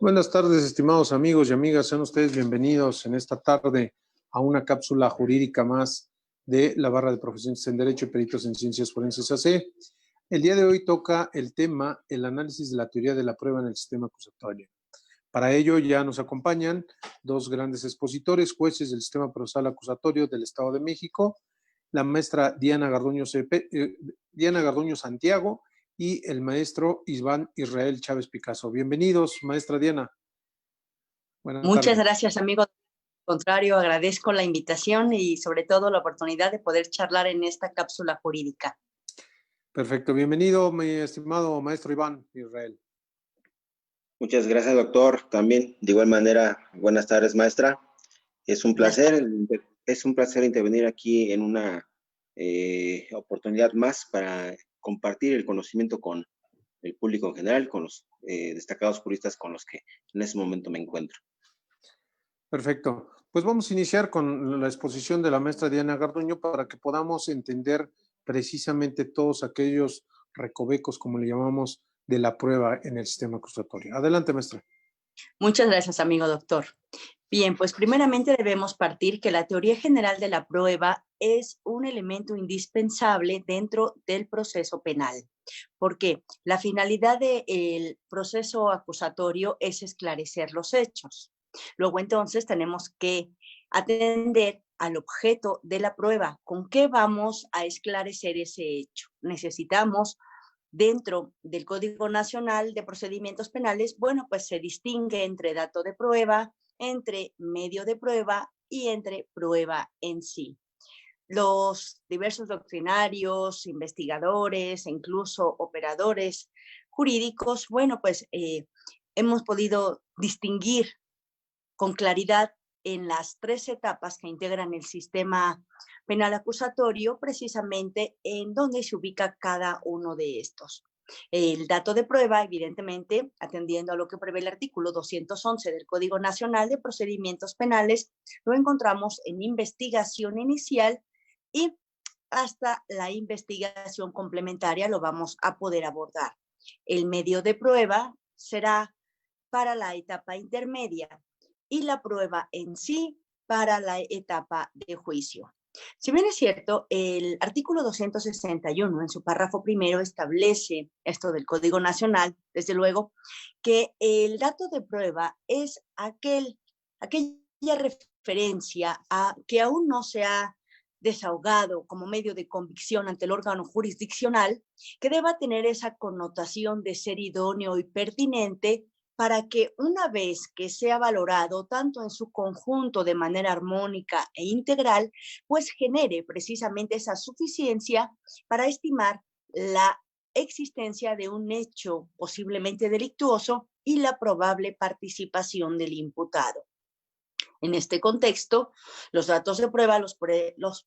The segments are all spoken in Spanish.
Buenas tardes, estimados amigos y amigas. Sean ustedes bienvenidos en esta tarde a una cápsula jurídica más de la Barra de Profesionales en Derecho y Peritos en Ciencias Forenses AC. El día de hoy toca el tema, el análisis de la teoría de la prueba en el sistema acusatorio. Para ello ya nos acompañan dos grandes expositores, jueces del sistema procesal acusatorio del Estado de México, la maestra Diana Garduño Santiago y el maestro Iván Israel Chávez Picasso. Bienvenidos, maestra Diana. Buenas tardes. Muchas gracias, amigo. Al contrario, agradezco la invitación y sobre todo la oportunidad de poder charlar en esta cápsula jurídica. Perfecto. Bienvenido, mi estimado maestro Iván Israel. Muchas gracias, doctor. También, de igual manera, buenas tardes, maestra. Es un placer intervenir aquí en una oportunidad más para compartir el conocimiento con el público en general, con los destacados juristas con los que en ese momento me encuentro. Perfecto. Pues vamos a iniciar con la exposición de la maestra Diana Garduño para que podamos entender precisamente todos aquellos recovecos, como le llamamos, de la prueba en el sistema acusatorio. Adelante, maestra. Muchas gracias, amigo doctor. Bien, pues primeramente debemos partir que la teoría general de la prueba es un elemento indispensable dentro del proceso penal. Porque la finalidad del proceso acusatorio es esclarecer los hechos. Luego, entonces, tenemos que atender al objeto de la prueba. ¿Con qué vamos a esclarecer ese hecho? Necesitamos, dentro del Código Nacional de Procedimientos Penales, bueno, pues se distingue entre dato de prueba, entre medio de prueba y entre prueba en sí. Los diversos doctrinarios, investigadores e incluso operadores jurídicos, bueno, pues hemos podido distinguir con claridad en las tres etapas que integran el sistema penal acusatorio, precisamente en donde se ubica cada uno de estos. El dato de prueba, evidentemente, atendiendo a lo que prevé el artículo 211 del Código Nacional de Procedimientos Penales, lo encontramos en investigación inicial y hasta la investigación complementaria lo vamos a poder abordar. El medio de prueba será para la etapa intermedia y la prueba en sí para la etapa de juicio. Si bien es cierto, el artículo 261 en su párrafo primero establece esto del Código Nacional, desde luego, que el dato de prueba es aquella referencia a que aún no se ha desahogado como medio de convicción ante el órgano jurisdiccional, que deba tener esa connotación de ser idóneo y pertinente para que una vez que sea valorado tanto en su conjunto de manera armónica e integral, pues genere precisamente esa suficiencia para estimar la existencia de un hecho posiblemente delictuoso y la probable participación del imputado. En este contexto, los datos de prueba los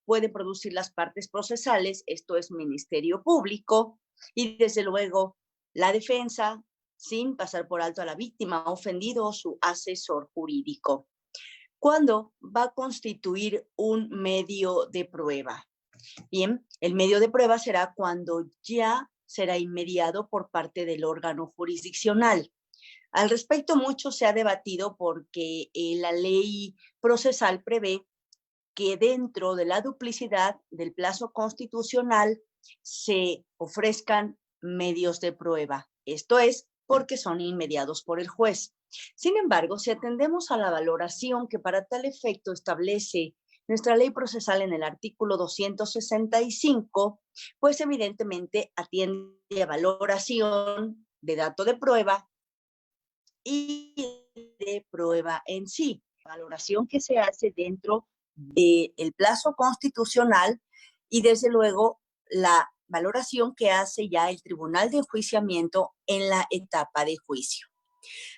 pueden producir las partes procesales, esto es Ministerio Público, y desde luego la defensa, sin pasar por alto a la víctima ofendido o su asesor jurídico. ¿Cuándo va a constituir un medio de prueba? Bien, el medio de prueba será cuando ya será inmediado por parte del órgano jurisdiccional. Al respecto, mucho se ha debatido porque la ley procesal prevé que dentro de la duplicidad del plazo constitucional se ofrezcan medios de prueba. Esto es porque son inmediados por el juez. Sin embargo, si atendemos a la valoración que para tal efecto establece nuestra ley procesal en el artículo 265, pues evidentemente atiende a valoración de dato de prueba y de prueba en sí. Valoración que se hace dentro del plazo constitucional y desde luego la valoración que hace ya el Tribunal de Enjuiciamiento en la etapa de juicio.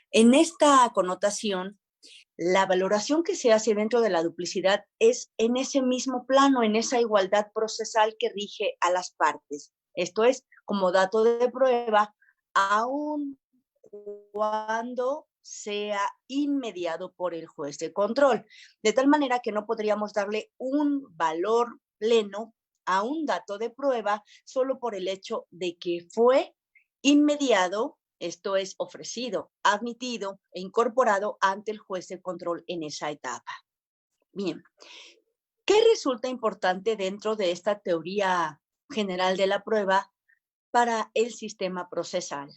En esta connotación, la valoración que se hace dentro de la duplicidad es en ese mismo plano, en esa igualdad procesal que rige a las partes. Esto es, como dato de prueba, aun cuando sea inmediado por el juez de control. De tal manera que no podríamos darle un valor pleno a un dato de prueba solo por el hecho de que fue inmediado Esto es ofrecido, admitido e incorporado ante el juez de control en esa etapa. Bien, ¿qué resulta importante dentro de esta teoría general de la prueba para el sistema procesal?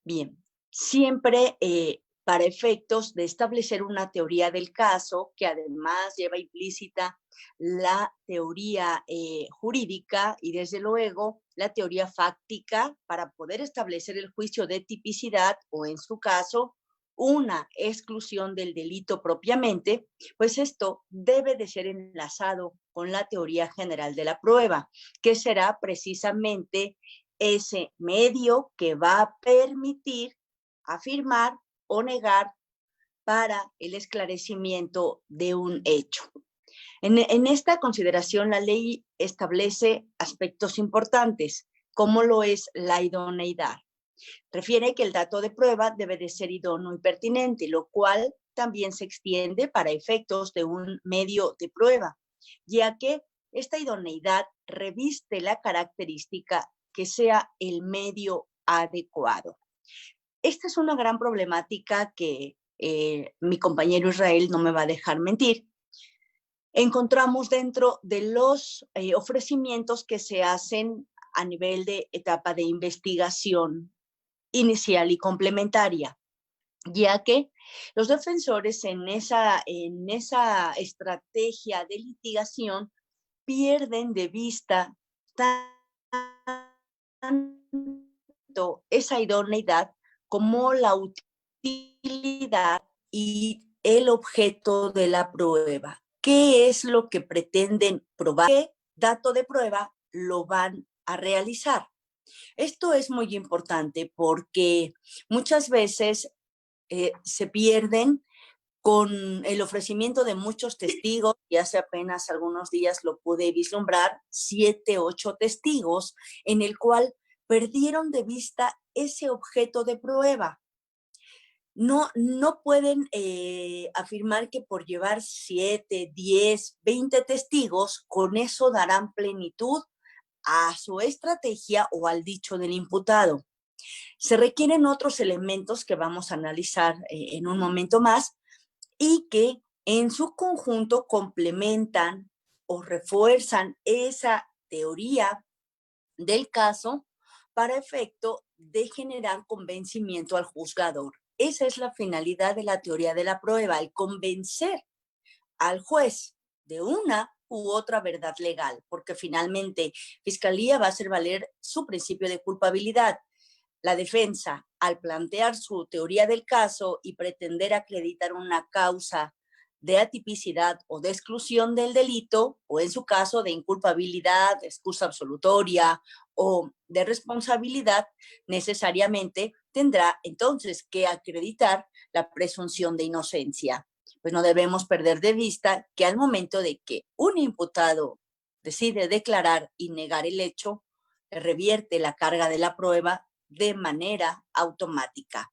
Bien, siempre para efectos de establecer una teoría del caso, que además lleva implícita la teoría jurídica y desde luego la teoría fáctica para poder establecer el juicio de tipicidad o en su caso una exclusión del delito propiamente, pues esto debe de ser enlazado con la teoría general de la prueba, que será precisamente ese medio que va a permitir afirmar o negar para el esclarecimiento de un hecho. En esta consideración, la ley establece aspectos importantes, como lo es la idoneidad. Refiere que el dato de prueba debe de ser idóneo y pertinente, lo cual también se extiende para efectos de un medio de prueba, ya que esta idoneidad reviste la característica que sea el medio adecuado. Esta es una gran problemática que mi compañero Israel no me va a dejar mentir. Encontramos dentro de los ofrecimientos que se hacen a nivel de etapa de investigación inicial y complementaria, ya que los defensores en esa estrategia de litigación pierden de vista tanto esa idoneidad como la utilidad y el objeto de la prueba. ¿Qué es lo que pretenden probar? ¿Qué dato de prueba lo van a realizar? Esto es muy importante porque muchas veces se pierden con el ofrecimiento de muchos testigos, y hace apenas algunos días lo pude vislumbrar, 7, 8 testigos, en el cual perdieron de vista ese objeto de prueba. No pueden afirmar que por llevar 7, 10, 20 testigos, con eso darán plenitud a su estrategia o al dicho del imputado. Se requieren otros elementos que vamos a analizar en un momento más y que en su conjunto complementan o refuerzan esa teoría del caso para efecto de generar convencimiento al juzgador. Esa es la finalidad de la teoría de la prueba, el convencer al juez de una u otra verdad legal, porque finalmente Fiscalía va a hacer valer su principio de culpabilidad. La defensa, al plantear su teoría del caso y pretender acreditar una causa de atipicidad o de exclusión del delito, o en su caso de inculpabilidad, de excusa absolutoria o de responsabilidad, necesariamente tendrá entonces que acreditar la presunción de inocencia. Pues no debemos perder de vista que al momento de que un imputado decide declarar y negar el hecho, revierte la carga de la prueba de manera automática.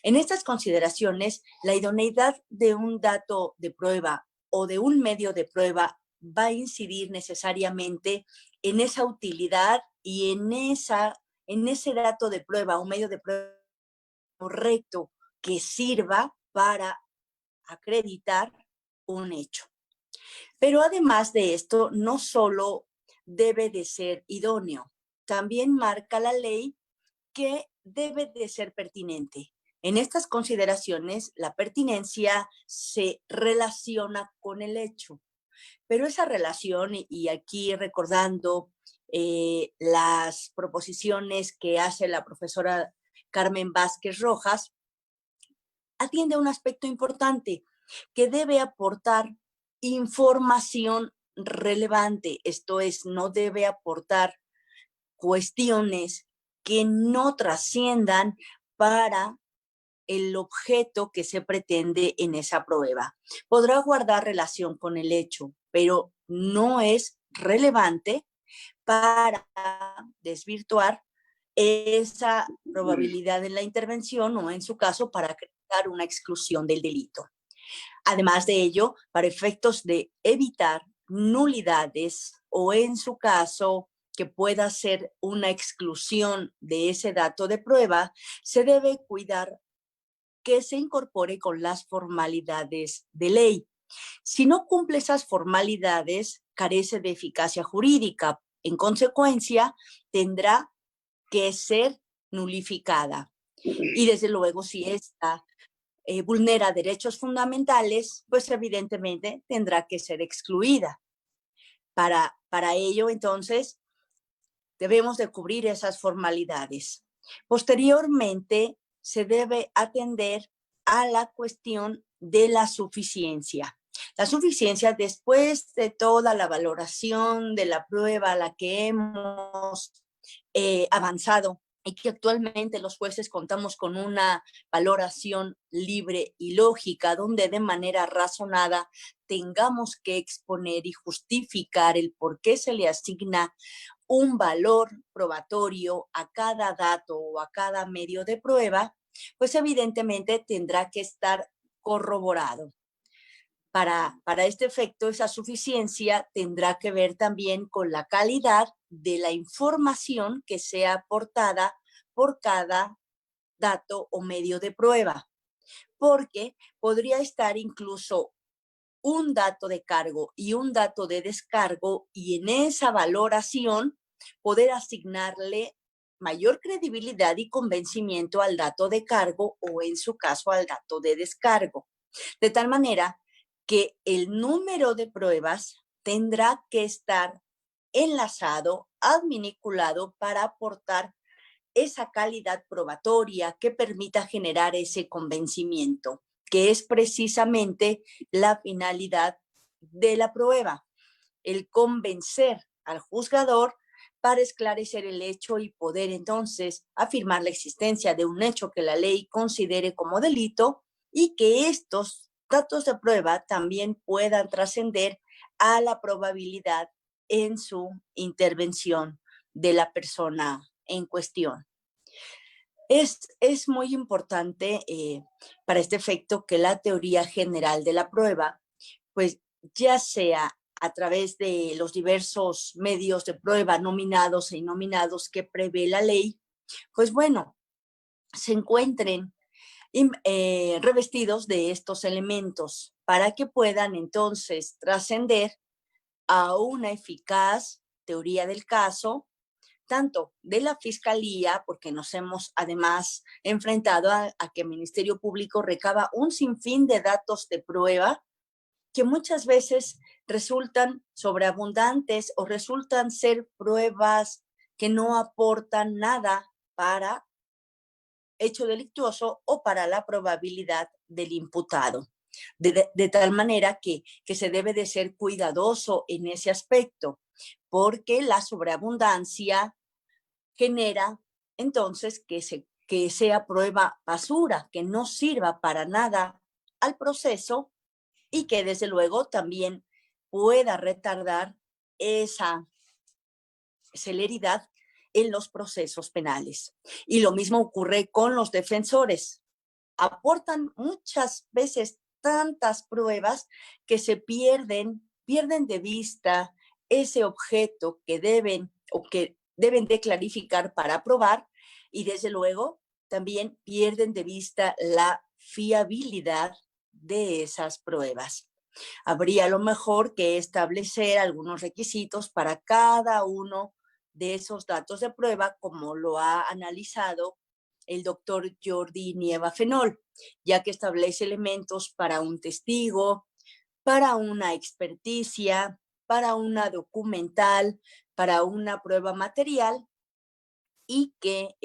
En estas consideraciones, la idoneidad de un dato de prueba o de un medio de prueba va a incidir necesariamente en esa utilidad y en ese dato de prueba o medio de prueba correcto que sirva para acreditar un hecho. Pero además de esto, no solo debe de ser idóneo, también marca la ley que debe de ser pertinente. En estas consideraciones, la pertinencia se relaciona con el hecho, pero esa relación, y aquí recordando las proposiciones que hace la profesora Carmen Vázquez Rojas, atiende a un aspecto importante que debe aportar información relevante, esto es, no debe aportar cuestiones que no trasciendan para el objeto que se pretende en esa prueba. Podrá guardar relación con el hecho, pero no es relevante para desvirtuar esa probabilidad en la intervención o en su caso para crear una exclusión del delito. Además de ello, para efectos de evitar nulidades o en su caso que pueda ser una exclusión de ese dato de prueba, se debe cuidar que se incorpore con las formalidades de ley. Si no cumple esas formalidades, carece de eficacia jurídica. En consecuencia, tendrá que ser nulificada. Y desde luego, si esta vulnera derechos fundamentales, pues evidentemente tendrá que ser excluida. Para ello, entonces, debemos de cubrir esas formalidades. Posteriormente, se debe atender a la cuestión de la suficiencia. La suficiencia, después de toda la valoración de la prueba a la que hemos avanzado y que actualmente los jueces contamos con una valoración libre y lógica, donde de manera razonada tengamos que exponer y justificar el por qué se le asigna un valor probatorio a cada dato o a cada medio de prueba, pues evidentemente tendrá que estar corroborado. Para este efecto, esa suficiencia tendrá que ver también con la calidad de la información que sea aportada por cada dato o medio de prueba, porque podría estar incluso un dato de cargo y un dato de descargo, y en esa valoración poder asignarle mayor credibilidad y convencimiento al dato de cargo o en su caso al dato de descargo. De tal manera que el número de pruebas tendrá que estar enlazado, adminiculado para aportar esa calidad probatoria que permita generar ese convencimiento, que es precisamente la finalidad de la prueba, el convencer al juzgador para esclarecer el hecho y poder entonces afirmar la existencia de un hecho que la ley considere como delito, y que estos datos de prueba también puedan trascender a la probabilidad en su intervención de la persona en cuestión. Es muy importante para este efecto que la teoría general de la prueba, pues ya sea a través de los diversos medios de prueba nominados e innominados que prevé la ley, pues bueno, se encuentren revestidos de estos elementos para que puedan entonces trascender a una eficaz teoría del caso, tanto de la Fiscalía, porque nos hemos además enfrentado a que el Ministerio Público recaba un sinfín de datos de prueba que muchas veces resultan sobreabundantes o resultan ser pruebas que no aportan nada para hecho delictuoso o para la probabilidad del imputado. De tal manera que se debe de ser cuidadoso en ese aspecto, porque la sobreabundancia genera entonces que sea prueba basura, que no sirva para nada al proceso y que desde luego también pueda retardar esa celeridad en los procesos penales. Y lo mismo ocurre con los defensores. Aportan muchas veces tantas pruebas que se pierden de vista ese objeto que deben de clarificar para probar, y desde luego también pierden de vista la fiabilidad de esas pruebas. Habría a lo mejor que establecer algunos requisitos para cada uno de esos datos de prueba, como lo ha analizado el doctor Jordi Nieva Fenol, ya que establece elementos para un testigo, para una experticia, para una documental, para una prueba material, y que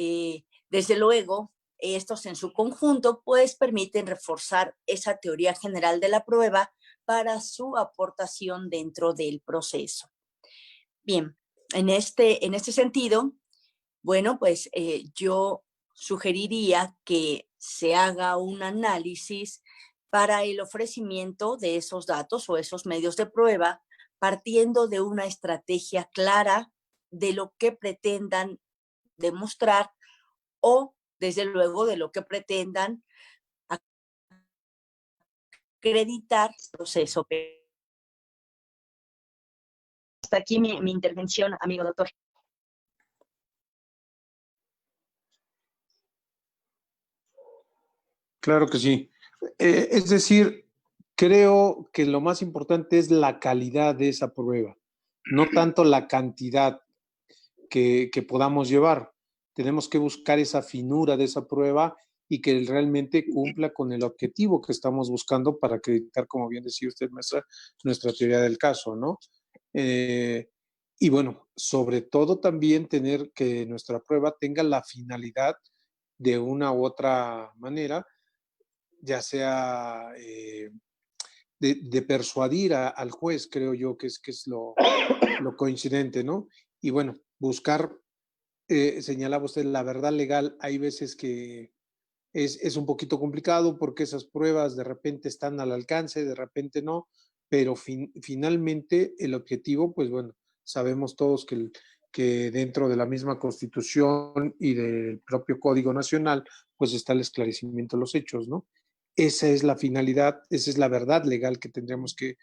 desde luego estos en su conjunto pues permiten reforzar esa teoría general de la prueba para su aportación dentro del proceso. Bien, en este sentido, bueno, pues yo sugeriría que se haga un análisis para el ofrecimiento de esos datos o esos medios de prueba, partiendo de una estrategia clara de lo que pretendan demostrar o, desde luego, de lo que pretendan acreditar el proceso. Hasta aquí mi intervención, amigo doctor. Claro que sí. Es decir, creo que lo más importante es la calidad de esa prueba, no tanto la cantidad que podamos llevar. Tenemos que buscar esa finura de esa prueba y que realmente cumpla con el objetivo que estamos buscando para acreditar, como bien decía usted, maestra, nuestra teoría del caso, ¿no? Eh, y bueno, sobre todo también tener que nuestra prueba tenga la finalidad de una u otra manera, ya sea de persuadir al juez, creo yo, que es lo coincidente, ¿no? Y bueno, buscar, señalaba usted, la verdad legal. Hay veces que es un poquito complicado porque esas pruebas de repente están al alcance, de repente no, pero finalmente el objetivo, pues bueno, sabemos todos que dentro de la misma Constitución y del propio Código Nacional, pues está el esclarecimiento de los hechos, ¿no? Esa es la finalidad, esa es la verdad legal que tendremos que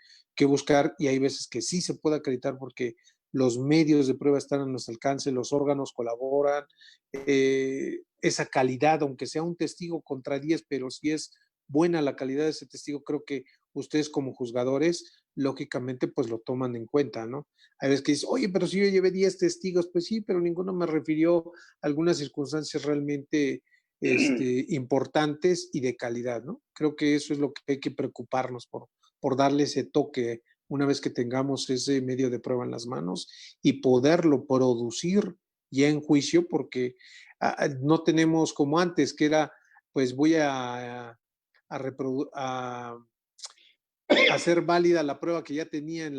buscar, y hay veces que sí se puede acreditar porque los medios de prueba están a nuestro alcance, los órganos colaboran, esa calidad, aunque sea un testigo contra 10, pero si es buena la calidad de ese testigo, creo que ustedes como juzgadores, lógicamente, pues lo toman en cuenta, ¿no? Hay veces que dicen, oye, pero si yo llevé 10 testigos, pues sí, pero ninguno me refirió a algunas circunstancias realmente importantes y de calidad, ¿no? Creo que eso es lo que hay que preocuparnos por darle ese toque una vez que tengamos ese medio de prueba en las manos y poderlo producir ya en juicio, porque no tenemos como antes, que era, pues voy a hacer válida la prueba que ya tenía en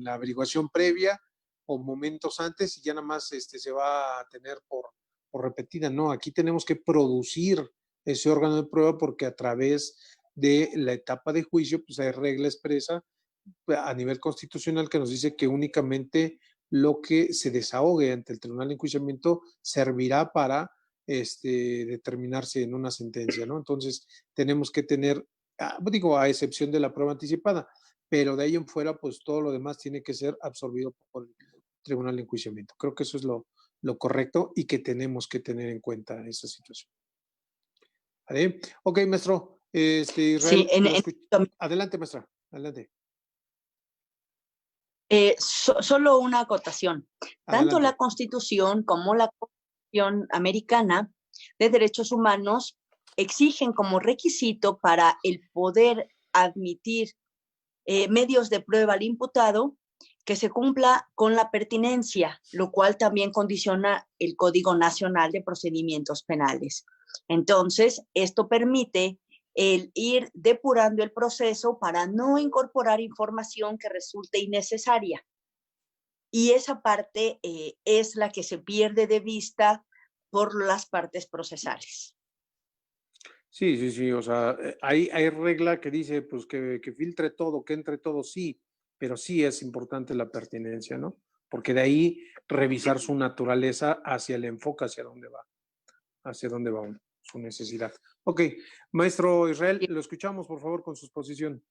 la averiguación previa o momentos antes, y ya nada más se va a tener por repetida. No, aquí tenemos que producir ese órgano de prueba porque a través de la etapa de juicio, pues hay regla expresa a nivel constitucional que nos dice que únicamente lo que se desahogue ante el tribunal de enjuiciamiento servirá para determinarse en una sentencia, ¿no? Entonces, tenemos que tener, digo, a excepción de la prueba anticipada, pero de ahí en fuera, pues todo lo demás tiene que ser absorbido por el tribunal de enjuiciamiento. Creo que eso es lo correcto y que tenemos que tener en cuenta esa situación. ¿Vale? Ok, maestro. Israel, Sí, adelante, maestra, adelante. Solo una acotación. Tanto Adelante. la Constitución como la Constitución Americana de Derechos Humanos exigen como requisito para el poder admitir medios de prueba al imputado que se cumpla con la pertinencia, lo cual también condiciona el Código Nacional de Procedimientos Penales. Entonces, esto permite el ir depurando el proceso para no incorporar información que resulte innecesaria. Y esa parte es la que se pierde de vista por las partes procesales. Sí, o sea, hay regla que dice, pues, que filtre todo, que entre todo, sí, pero sí es importante la pertinencia, ¿no? Porque de ahí revisar su naturaleza hacia el enfoque, hacia dónde va su necesidad. Ok, maestro Israel, lo escuchamos, por favor, con su exposición.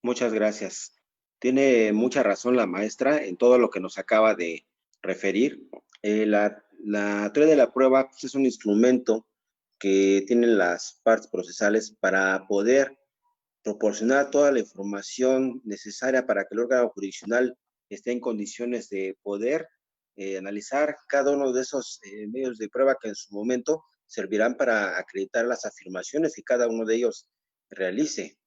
Muchas gracias. Tiene mucha razón la maestra en todo lo que nos acaba de referir. La teoría de la prueba, pues, es un instrumento que tienen las partes procesales para poder proporcionar toda la información necesaria para que el órgano jurisdiccional esté en condiciones de poder analizar cada uno de esos medios de prueba que en su momento servirán para acreditar las afirmaciones que cada uno de ellos realice.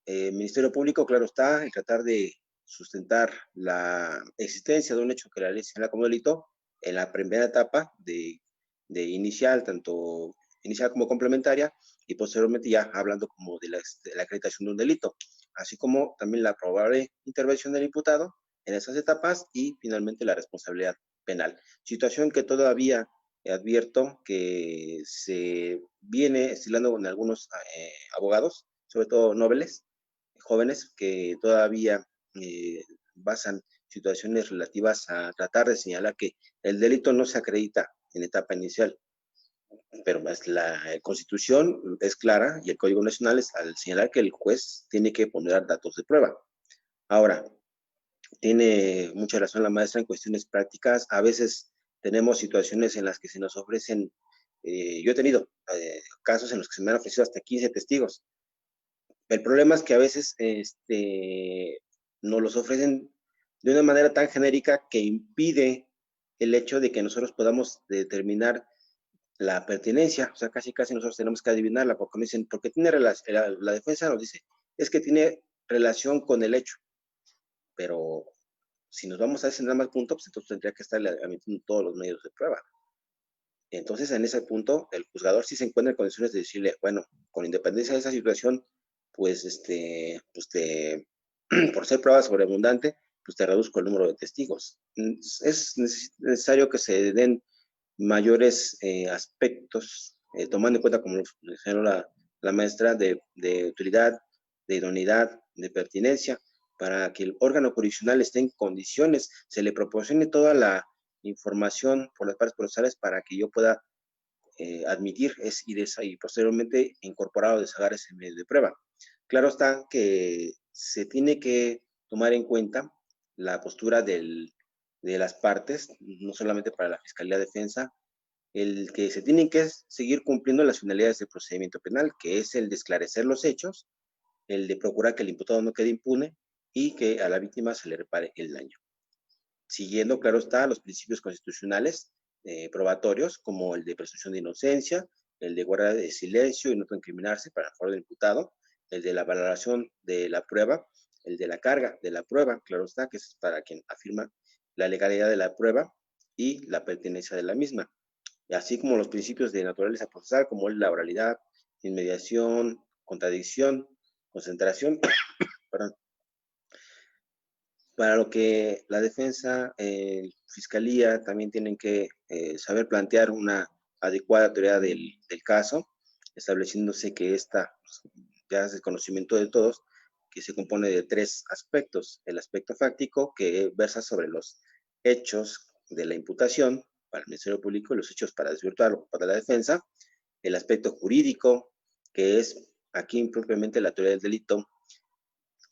El Ministerio Público, claro está, en tratar de sustentar la existencia de un hecho que la ley señala como delito en la primera etapa de inicial, tanto inicial como complementaria, y posteriormente ya hablando como de la acreditación de un delito, así como también la probable intervención del imputado en esas etapas y finalmente la responsabilidad penal. Situación que todavía advierto que se viene estilando con algunos abogados, sobre todo nobles, jóvenes que todavía basan situaciones relativas a tratar de señalar que el delito no se acredita en etapa inicial. Pero la Constitución es clara y el Código Nacional es al señalar que el juez tiene que poner datos de prueba. Ahora, tiene mucha razón la maestra en cuestiones prácticas. A veces tenemos situaciones en las que se nos ofrecen, yo he tenido casos en los que se me han ofrecido hasta 15 testigos. El problema es que a veces nos los ofrecen de una manera tan genérica que impide el hecho de que nosotros podamos determinar la pertinencia. O sea, casi nosotros tenemos que adivinarla, porque nos dicen, porque tiene la defensa nos dice, es que tiene relación con el hecho. Pero si nos vamos a ese nada más punto, pues entonces tendría que estarle admitiendo todos los medios de prueba. Entonces, en ese punto, el juzgador sí se encuentra en condiciones de decirle, bueno, con independencia de esa situación, pues, por ser prueba sobreabundante, pues te reduzco el número de testigos. Es necesario que se den mayores aspectos, tomando en cuenta, como lo mencionó la maestra, de utilidad, de idoneidad, de pertinencia, para que el órgano jurisdiccional esté en condiciones, se le proporcione toda la información por las partes procesales para que yo pueda admitir y posteriormente incorporar o deshagar ese medio de prueba. Claro está que se tiene que tomar en cuenta la postura de las partes, no solamente para la Fiscalía de Defensa, el que se tienen que seguir cumpliendo las finalidades del procedimiento penal, que es el de esclarecer los hechos, el de procurar que el imputado no quede impune y que a la víctima se le repare el daño. Siguiendo, claro está, los principios constitucionales probatorios, como el de presunción de inocencia, el de guardar de silencio y no incriminarse para el favor del imputado, el de la valoración de la prueba, el de la carga de la prueba, claro está, que es para quien afirma la legalidad de la prueba y la pertenencia de la misma, así como los principios de naturaleza procesal, como la oralidad, inmediación, contradicción, concentración, perdón. Para lo que la defensa, fiscalía también tienen que saber plantear una adecuada teoría del caso, estableciéndose que esta ya es de conocimiento de todos, que se compone de 3 aspectos. El aspecto fáctico, que versa sobre los hechos de la imputación para el Ministerio Público y los hechos para desvirtuarlo para la defensa. El aspecto jurídico, que es aquí propiamente la teoría del delito.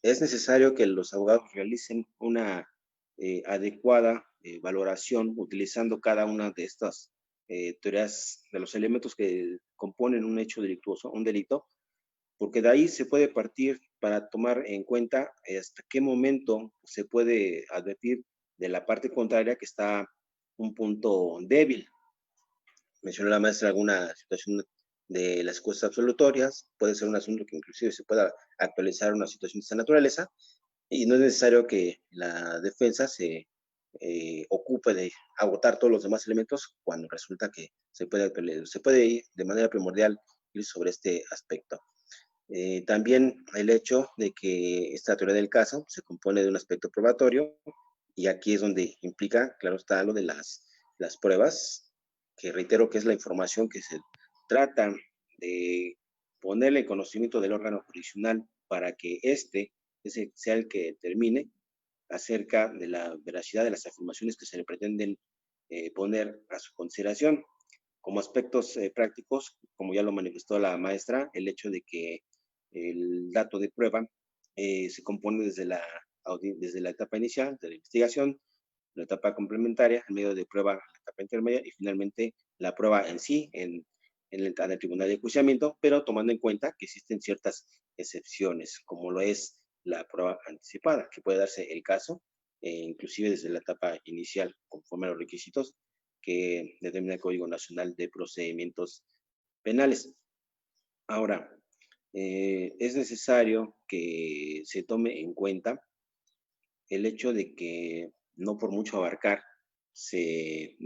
Es necesario que los abogados realicen una adecuada valoración utilizando cada una de estas teorías, de los elementos que componen un hecho delictuoso, un delito, porque de ahí se puede partir para tomar en cuenta hasta qué momento se puede advertir de la parte contraria que está un punto débil. Mencionó la maestra alguna situación de las cosas absolutorias, puede ser un asunto que inclusive se pueda actualizar una situación de esta naturaleza, y no es necesario que la defensa se ocupe de agotar todos los demás elementos cuando resulta que se puede ir de manera primordial ir sobre este aspecto. También el hecho de que esta teoría del caso se compone de un aspecto probatorio, y aquí es donde implica, claro está, lo de las pruebas, que reitero que es la información que se trata de ponerle en conocimiento del órgano jurisdiccional para que ese sea el que determine acerca de la veracidad de las afirmaciones que se le pretenden poner a su consideración. Como aspectos prácticos, como ya lo manifestó la maestra, el hecho de que el dato de prueba se compone desde la etapa inicial de la investigación, la etapa complementaria, el medio de prueba, la etapa intermedia y finalmente la prueba en sí en el tribunal de enjuiciamiento, pero tomando en cuenta que existen ciertas excepciones, como lo es la prueba anticipada, que puede darse el caso, inclusive desde la etapa inicial, conforme a los requisitos que determina el Código Nacional de Procedimientos Penales. Ahora, es necesario que se tome en cuenta el hecho de que no por mucho abarcar se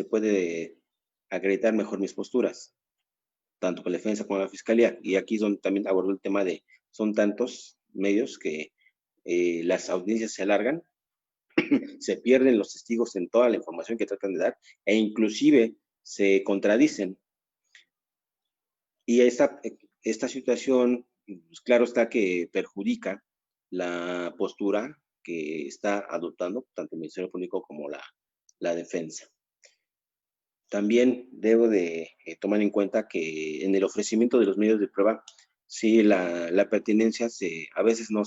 puede acreditar mejor mis posturas, tanto por la defensa como la fiscalía. Y aquí es donde también abordó el tema de, son tantos medios que las audiencias se alargan, se pierden los testigos en toda la información que tratan de dar, e inclusive se contradicen. Y esta situación, pues claro está que perjudica la postura que está adoptando tanto el Ministerio Público como la defensa. También debo de tomar en cuenta que en el ofrecimiento de los medios de prueba, sí, la pertinencia a veces no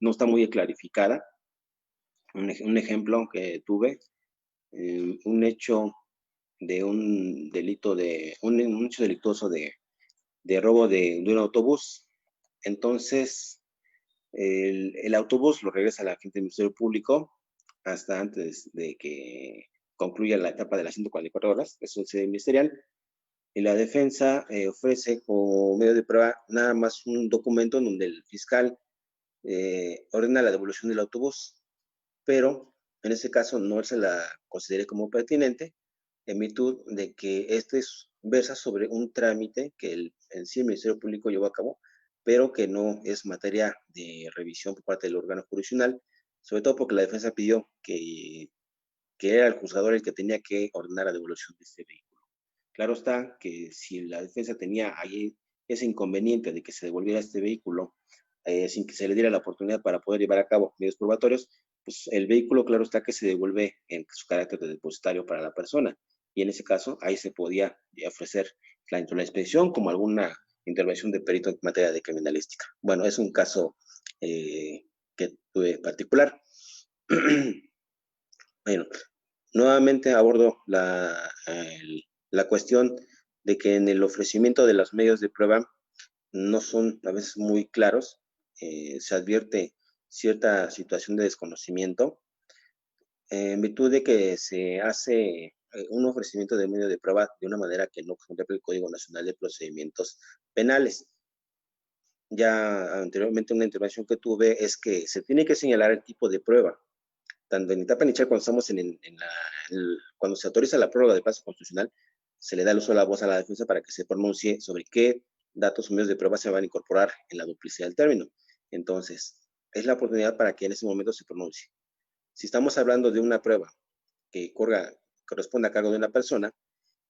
está muy clarificada. Un ejemplo que tuve, un hecho de un delito un hecho delictuoso de robo de un autobús. Entonces, el autobús lo regresa a la agente del Ministerio Público hasta antes de que concluya la etapa de las 144 horas, es un sede ministerial, y la defensa ofrece como medio de prueba nada más un documento en donde el fiscal ordena la devolución del autobús, pero en ese caso no se la considere como pertinente en virtud de que versa sobre un trámite que en sí el Ministerio Público llevó a cabo, pero que no es materia de revisión por parte del órgano jurisdiccional, sobre todo porque la defensa pidió que era el juzgador el que tenía que ordenar la devolución de este vehículo. Claro está que si la defensa tenía ahí ese inconveniente de que se devolviera este vehículo sin que se le diera la oportunidad para poder llevar a cabo medios probatorios, pues el vehículo, claro está que se devuelve en su carácter de depositario para la persona. Y en ese caso, ahí se podía ofrecer tanto la inspección como alguna intervención de perito en materia de criminalística. Bueno, es un caso que tuve particular. Bueno, nuevamente abordo la cuestión de que en el ofrecimiento de los medios de prueba no son a veces muy claros, se advierte cierta situación de desconocimiento en virtud de que se hace un ofrecimiento de medio de prueba de una manera que no contempla el Código Nacional de Procedimientos Penales. Ya anteriormente una intervención que tuve es que se tiene que señalar el tipo de prueba. Tanto en etapa inicial, cuando estamos cuando se autoriza la prórroga del plazo constitucional, se le da el uso de la voz a la defensa para que se pronuncie sobre qué datos o medios de prueba se van a incorporar en la duplicidad del término. Entonces, es la oportunidad para que en ese momento se pronuncie. Si estamos hablando de una prueba que corresponde a cargo de una persona,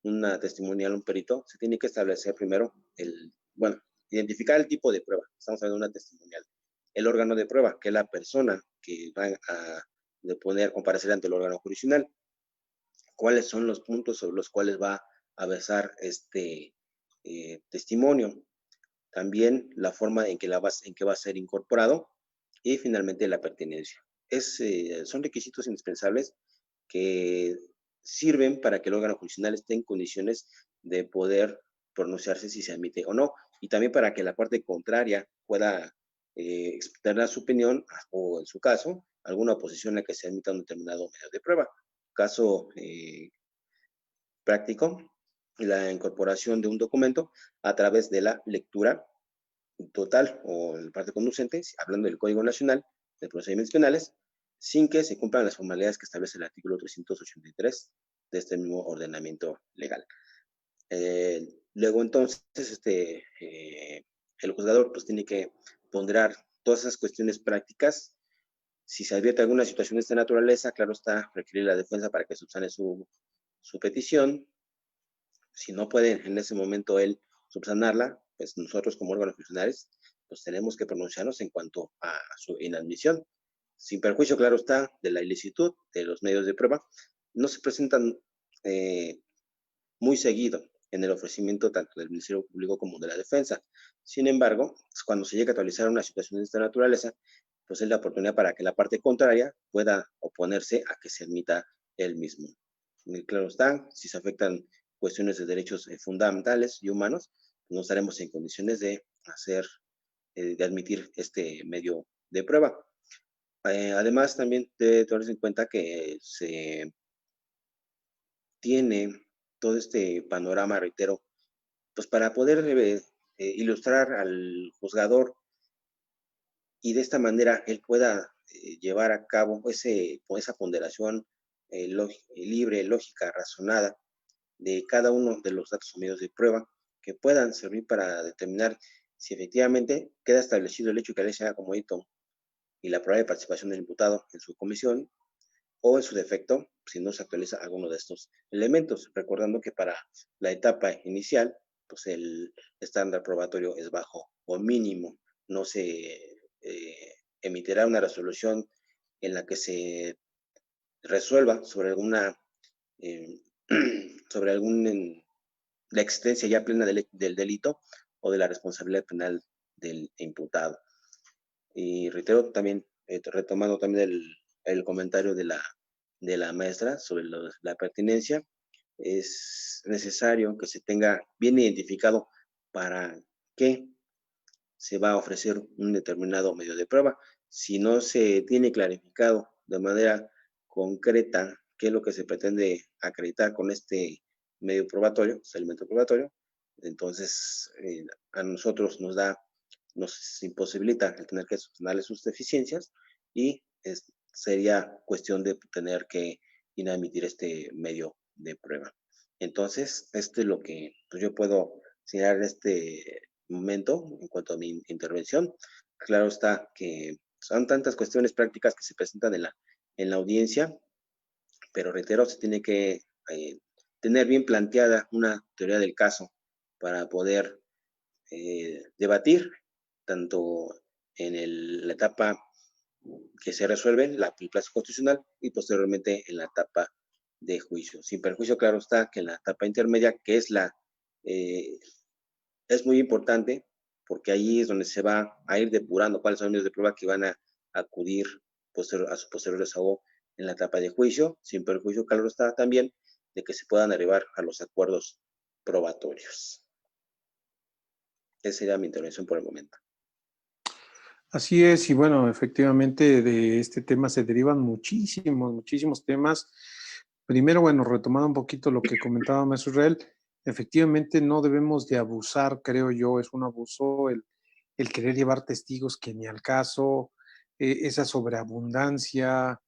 una testimonial, un perito, se tiene que establecer primero identificar el tipo de prueba. Estamos hablando de una testimonial. El órgano de prueba, que es la persona que va a comparecer ante el órgano jurisdiccional. ¿Cuáles son los puntos sobre los cuales va a versar este testimonio? También la forma en que va a ser incorporado y finalmente la pertinencia. Son requisitos indispensables que sirven para que el órgano jurisdiccional esté en condiciones de poder pronunciarse si se admite o no, y también para que la parte contraria pueda externar su opinión o, en su caso, alguna oposición a que se admita un determinado medio de prueba. Caso práctico, la incorporación de un documento a través de la lectura total o en parte conducente, hablando del Código Nacional de Procedimientos Penales, sin que se cumplan las formalidades que establece el artículo 383 de este mismo ordenamiento legal. Luego entonces el juzgador pues tiene que ponderar todas esas cuestiones prácticas. Si se advierte alguna situación de esta naturaleza, claro está, requerir la defensa para que subsane su petición. Si no puede en ese momento él subsanarla, pues nosotros como órganos jurisdiccionales pues tenemos que pronunciarnos en cuanto a su inadmisión. Sin perjuicio, claro está, de la ilicitud de los medios de prueba, no se presentan muy seguido en el ofrecimiento tanto del Ministerio Público como de la defensa. Sin embargo, cuando se llega a actualizar una situación de esta naturaleza, pues es la oportunidad para que la parte contraria pueda oponerse a que se admita el mismo. Claro está, si se afectan cuestiones de derechos fundamentales y humanos, no estaremos en condiciones de admitir este medio de prueba. Además, también debe tenerse en cuenta que se tiene todo este panorama, reitero, pues para poder ilustrar al juzgador y de esta manera él pueda llevar a cabo esa ponderación libre, lógica, razonada de cada uno de los datos o medios de prueba que puedan servir para determinar si efectivamente queda establecido el hecho que la ley se haga como delito y la probable participación del imputado en su comisión, o en su defecto, si no se actualiza alguno de estos elementos, recordando que para la etapa inicial, pues el estándar probatorio es bajo o mínimo, no se emitirá una resolución en la que se resuelva sobre la existencia ya plena del delito o de la responsabilidad penal del imputado. Y reitero también, retomando también el comentario de la maestra sobre la pertinencia, es necesario que se tenga bien identificado para qué se va a ofrecer un determinado medio de prueba. Si no se tiene clarificado de manera concreta qué es lo que se pretende acreditar con este medio probatorio, este elemento probatorio, entonces a nosotros nos imposibilita el tener que subsanarle sus deficiencias y sería cuestión de tener que inadmitir este medio de prueba. Entonces, esto es lo que pues, yo puedo señalar en este momento en cuanto a mi intervención. Claro está que son tantas cuestiones prácticas que se presentan en la audiencia, pero reitero, se tiene que tener bien planteada una teoría del caso para poder debatir tanto en la etapa que se resuelve, el plazo constitucional, y posteriormente en la etapa de juicio. Sin perjuicio, claro está, que en la etapa intermedia, que es eh, es muy importante, porque ahí es donde se va a ir depurando cuáles son los medios de prueba que van a acudir a su posterior desahogo en la etapa de juicio, sin perjuicio, claro está también, de que se puedan arribar a los acuerdos probatorios. Esa sería mi intervención por el momento. Así es, y bueno, efectivamente de este tema se derivan muchísimos temas. Primero, bueno, retomando un poquito lo que comentaba Maestro Israel, efectivamente no debemos de abusar, creo yo, es un abuso el querer llevar testigos que ni al caso, esa sobreabundancia,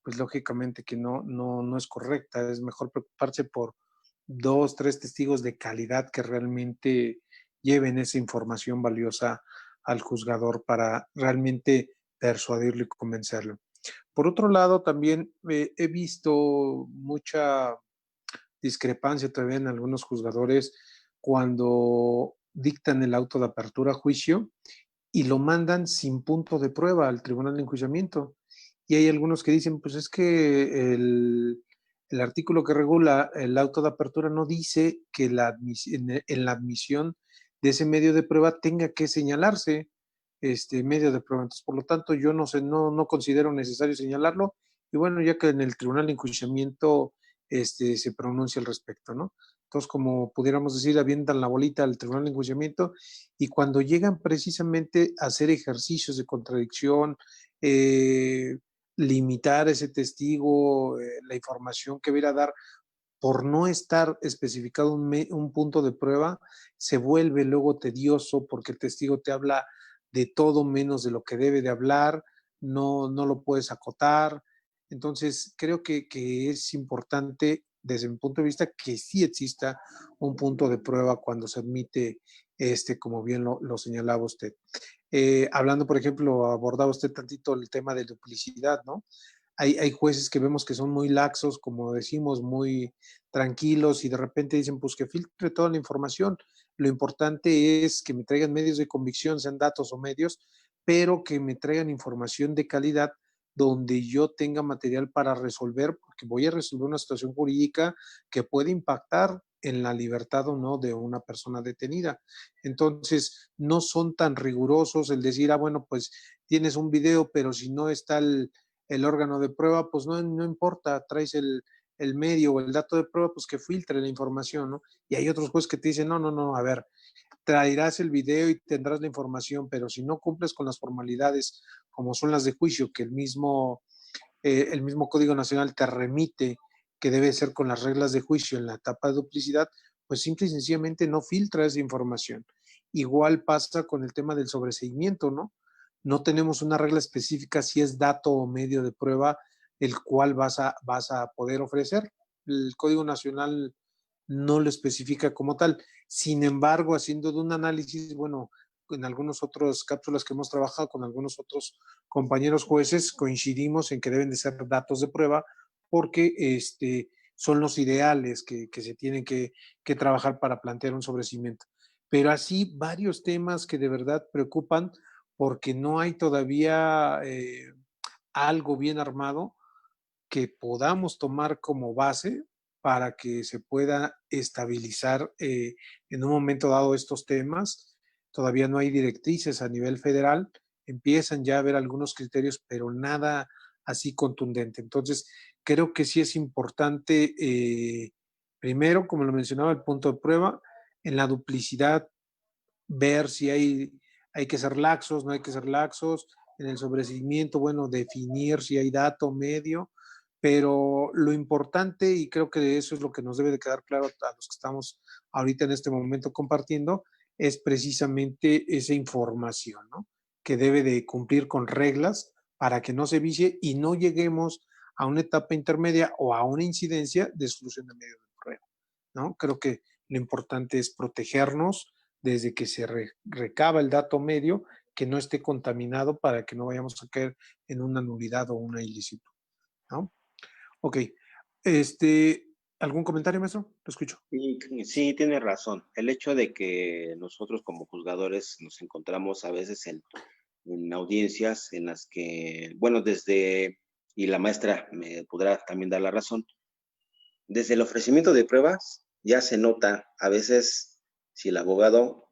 pues lógicamente que no es correcta, es mejor preocuparse por 2, 3 testigos de calidad que realmente lleven esa información valiosa al juzgador para realmente persuadirlo y convencerlo. Por otro lado, también he visto mucha discrepancia todavía en algunos juzgadores cuando dictan el auto de apertura a juicio y lo mandan sin punto de prueba al tribunal de enjuiciamiento. Y hay algunos que dicen, pues es que el artículo que regula el auto de apertura no dice que en la admisión de ese medio de prueba tenga que señalarse este medio de prueba. Entonces, por lo tanto, yo no sé, no considero necesario señalarlo. Y bueno, ya que en el tribunal de enjuiciamiento se pronuncia al respecto, ¿no? Entonces, como pudiéramos decir, avientan la bolita al tribunal de enjuiciamiento y cuando llegan precisamente a hacer ejercicios de contradicción, limitar ese testigo, la información que viera a dar, por no estar especificado un punto de prueba, se vuelve luego tedioso porque el testigo te habla de todo menos de lo que debe de hablar, no lo puedes acotar. Entonces, creo que es importante desde mi punto de vista que sí exista un punto de prueba cuando se admite como bien lo señalaba usted. Hablando, por ejemplo, abordaba usted tantito el tema de duplicidad, ¿no? Hay jueces que vemos que son muy laxos, como decimos, muy tranquilos y de repente dicen, pues que filtre toda la información. Lo importante es que me traigan medios de convicción, sean datos o medios, pero que me traigan información de calidad donde yo tenga material para resolver, porque voy a resolver una situación jurídica que puede impactar en la libertad o no de una persona detenida. Entonces, no son tan rigurosos el decir, bueno, pues tienes un video, pero si no está el órgano de prueba, pues no importa, traes el medio o el dato de prueba, pues que filtre la información, ¿no? Y hay otros jueces que te dicen, no, a ver, traerás el video y tendrás la información, pero si no cumples con las formalidades como son las de juicio, que el mismo Código Nacional te remite, que debe ser con las reglas de juicio en la etapa de duplicidad, pues simple y sencillamente no filtra esa información. Igual pasa con el tema del sobreseimiento, ¿no? No tenemos una regla específica si es dato o medio de prueba el cual vas a poder ofrecer. El Código Nacional no lo especifica como tal. Sin embargo, haciendo de un análisis, bueno, en algunas otras cápsulas que hemos trabajado con algunos otros compañeros jueces, coincidimos en que deben de ser datos de prueba porque son los ideales que se tienen que trabajar para plantear un sobreseimiento. Pero así varios temas que de verdad preocupan porque no hay todavía algo bien armado que podamos tomar como base para que se pueda estabilizar en un momento dado estos temas. Todavía no hay directrices a nivel federal, empiezan ya a haber algunos criterios, pero nada así contundente. Entonces, creo que sí es importante Primero, como lo mencionaba, el punto de prueba, en la duplicidad, ver si hay que ser laxos, no hay que ser laxos, en el sobreseimiento, bueno, definir si hay dato medio, pero lo importante, y creo que eso es lo que nos debe de quedar claro a los que estamos ahorita en este momento compartiendo, es precisamente esa información, ¿no? Que debe de cumplir con reglas para que no se vicie y no lleguemos a una etapa intermedia o a una incidencia de exclusión de medio de prueba, ¿no? Creo que lo importante es protegernos desde que se recaba el dato medio, que no esté contaminado para que no vayamos a caer en una nulidad o una ilícito, ¿no? Ok. ¿Algún comentario, maestro? Lo escucho. Sí, tiene razón. El hecho de que nosotros como juzgadores nos encontramos a veces en audiencias en las que, bueno, y la maestra me podrá también dar la razón, desde el ofrecimiento de pruebas ya se nota a veces si el abogado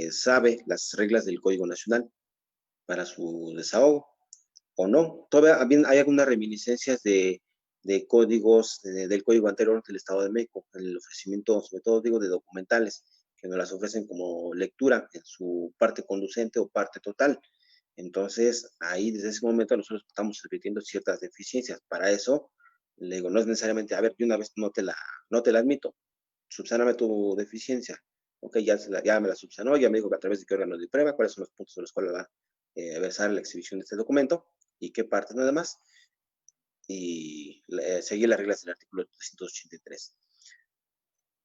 sabe las reglas del Código Nacional para su desahogo o no. Todavía hay algunas reminiscencias de códigos del código anterior del Estado de México, en el ofrecimiento, sobre todo digo, de documentales, que nos las ofrecen como lectura en su parte conducente o parte total. Entonces, ahí desde ese momento nosotros estamos repitiendo ciertas deficiencias. Para eso, le digo, no es necesariamente, a ver, de una vez no te la admito, subsáname tu deficiencia. Ok, ya me la subsanó, ya me dijo que a través de qué órgano de prueba, cuáles son los puntos en los cuales va a versar la exhibición de este documento y qué parte nada más, y seguir las reglas del artículo 383.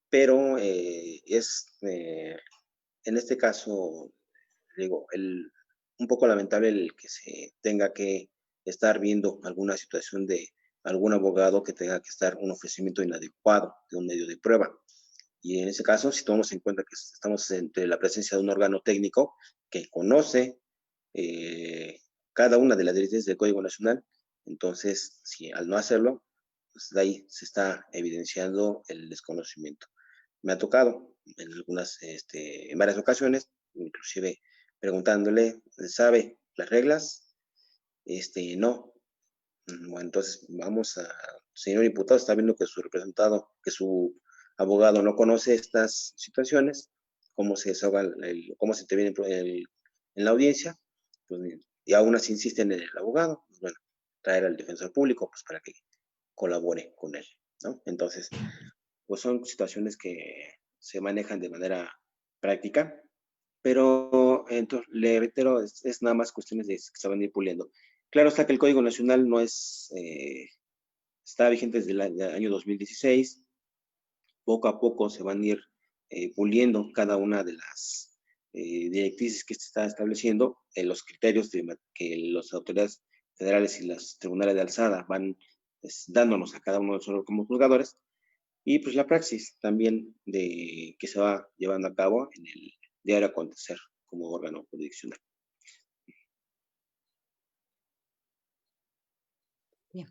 Pero en este caso, digo, un poco lamentable el que se tenga que estar viendo alguna situación de algún abogado que tenga que estar un ofrecimiento inadecuado de un medio de prueba. Y en ese caso, si tomamos en cuenta que estamos entre la presencia de un órgano técnico que conoce cada una de las directrices del Código Nacional, entonces, si al no hacerlo, pues de ahí se está evidenciando el desconocimiento. Me ha tocado en varias ocasiones, inclusive preguntándole, ¿sabe las reglas? No. Bueno, entonces vamos señor diputado, está viendo que su abogado no conoce estas situaciones, cómo se desahoga cómo se interviene en la audiencia, pues, y aún así insisten en el abogado, pues bueno, traer al defensor público, pues para que colabore con él, ¿no? Entonces, pues son situaciones que se manejan de manera práctica, pero entonces, le reitero, es nada más cuestiones de que se van a ir puliendo. Claro está que el Código Nacional no está vigente desde el año 2016, poco a poco se van a ir puliendo cada una de las directrices que se está estableciendo, los criterios que las autoridades federales y los tribunales de alzada van dándonos a cada uno de nosotros como juzgadores, y pues la praxis también que se va llevando a cabo en el diario acontecer como órgano jurisdiccional. Bien.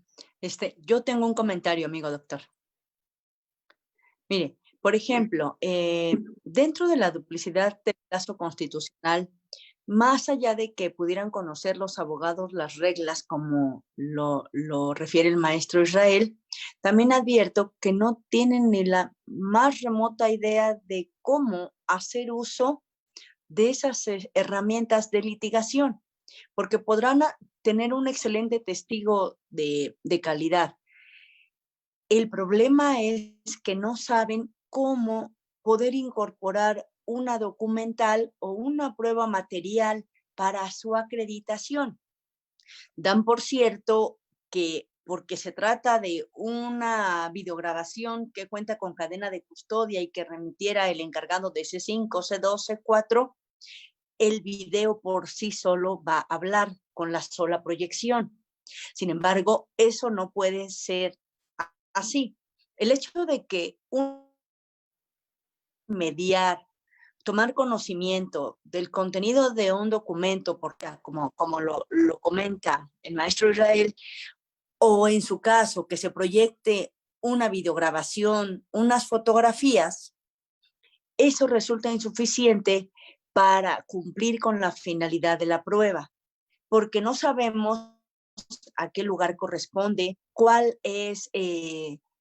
Yo tengo un comentario, amigo doctor. Mire, por ejemplo, dentro de la duplicidad del plazo constitucional, más allá de que pudieran conocer los abogados las reglas como lo refiere el maestro Israel, también advierto que no tienen ni la más remota idea de cómo hacer uso de esas herramientas de litigación, porque podrán tener un excelente testigo de calidad. El problema es que no saben cómo poder incorporar una documental o una prueba material para su acreditación. Dan por cierto que porque se trata de una videograbación que cuenta con cadena de custodia y que remitiera el encargado de C5, C2, C4, el video por sí solo va a hablar con la sola proyección. Sin embargo, eso no puede ser así. El hecho de que mediar, tomar conocimiento del contenido de un documento, porque como lo comenta el maestro Israel, o en su caso que se proyecte una videograbación, unas fotografías, eso resulta insuficiente para cumplir con la finalidad de la prueba, porque no sabemos a qué lugar corresponde, cuál es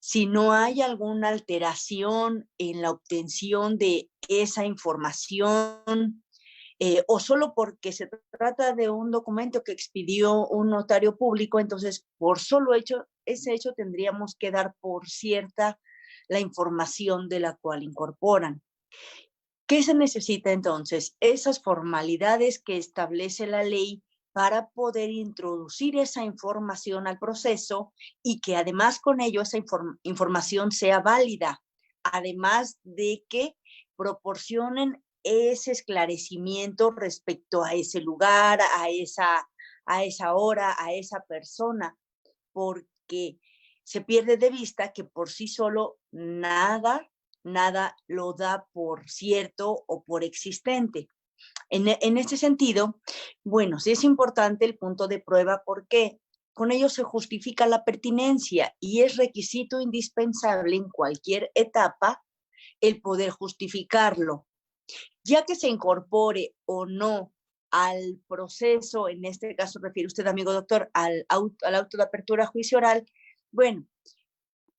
si no hay alguna alteración en la obtención de esa información, o solo porque se trata de un documento que expidió un notario público, entonces por solo ese hecho tendríamos que dar por cierta la información de la cual incorporan. ¿Qué se necesita entonces? Esas formalidades que establece la ley para poder introducir esa información al proceso y que además con ello esa información sea válida, además de que proporcionen ese esclarecimiento respecto a ese lugar, a esa hora, a esa persona, porque se pierde de vista que por sí solo nada lo da por cierto o por existente. En este sentido, bueno, sí es importante el punto de prueba porque con ello se justifica la pertinencia y es requisito indispensable en cualquier etapa el poder justificarlo. Ya que se incorpore o no al proceso, en este caso refiere usted, amigo doctor, al auto de apertura a juicio oral, bueno,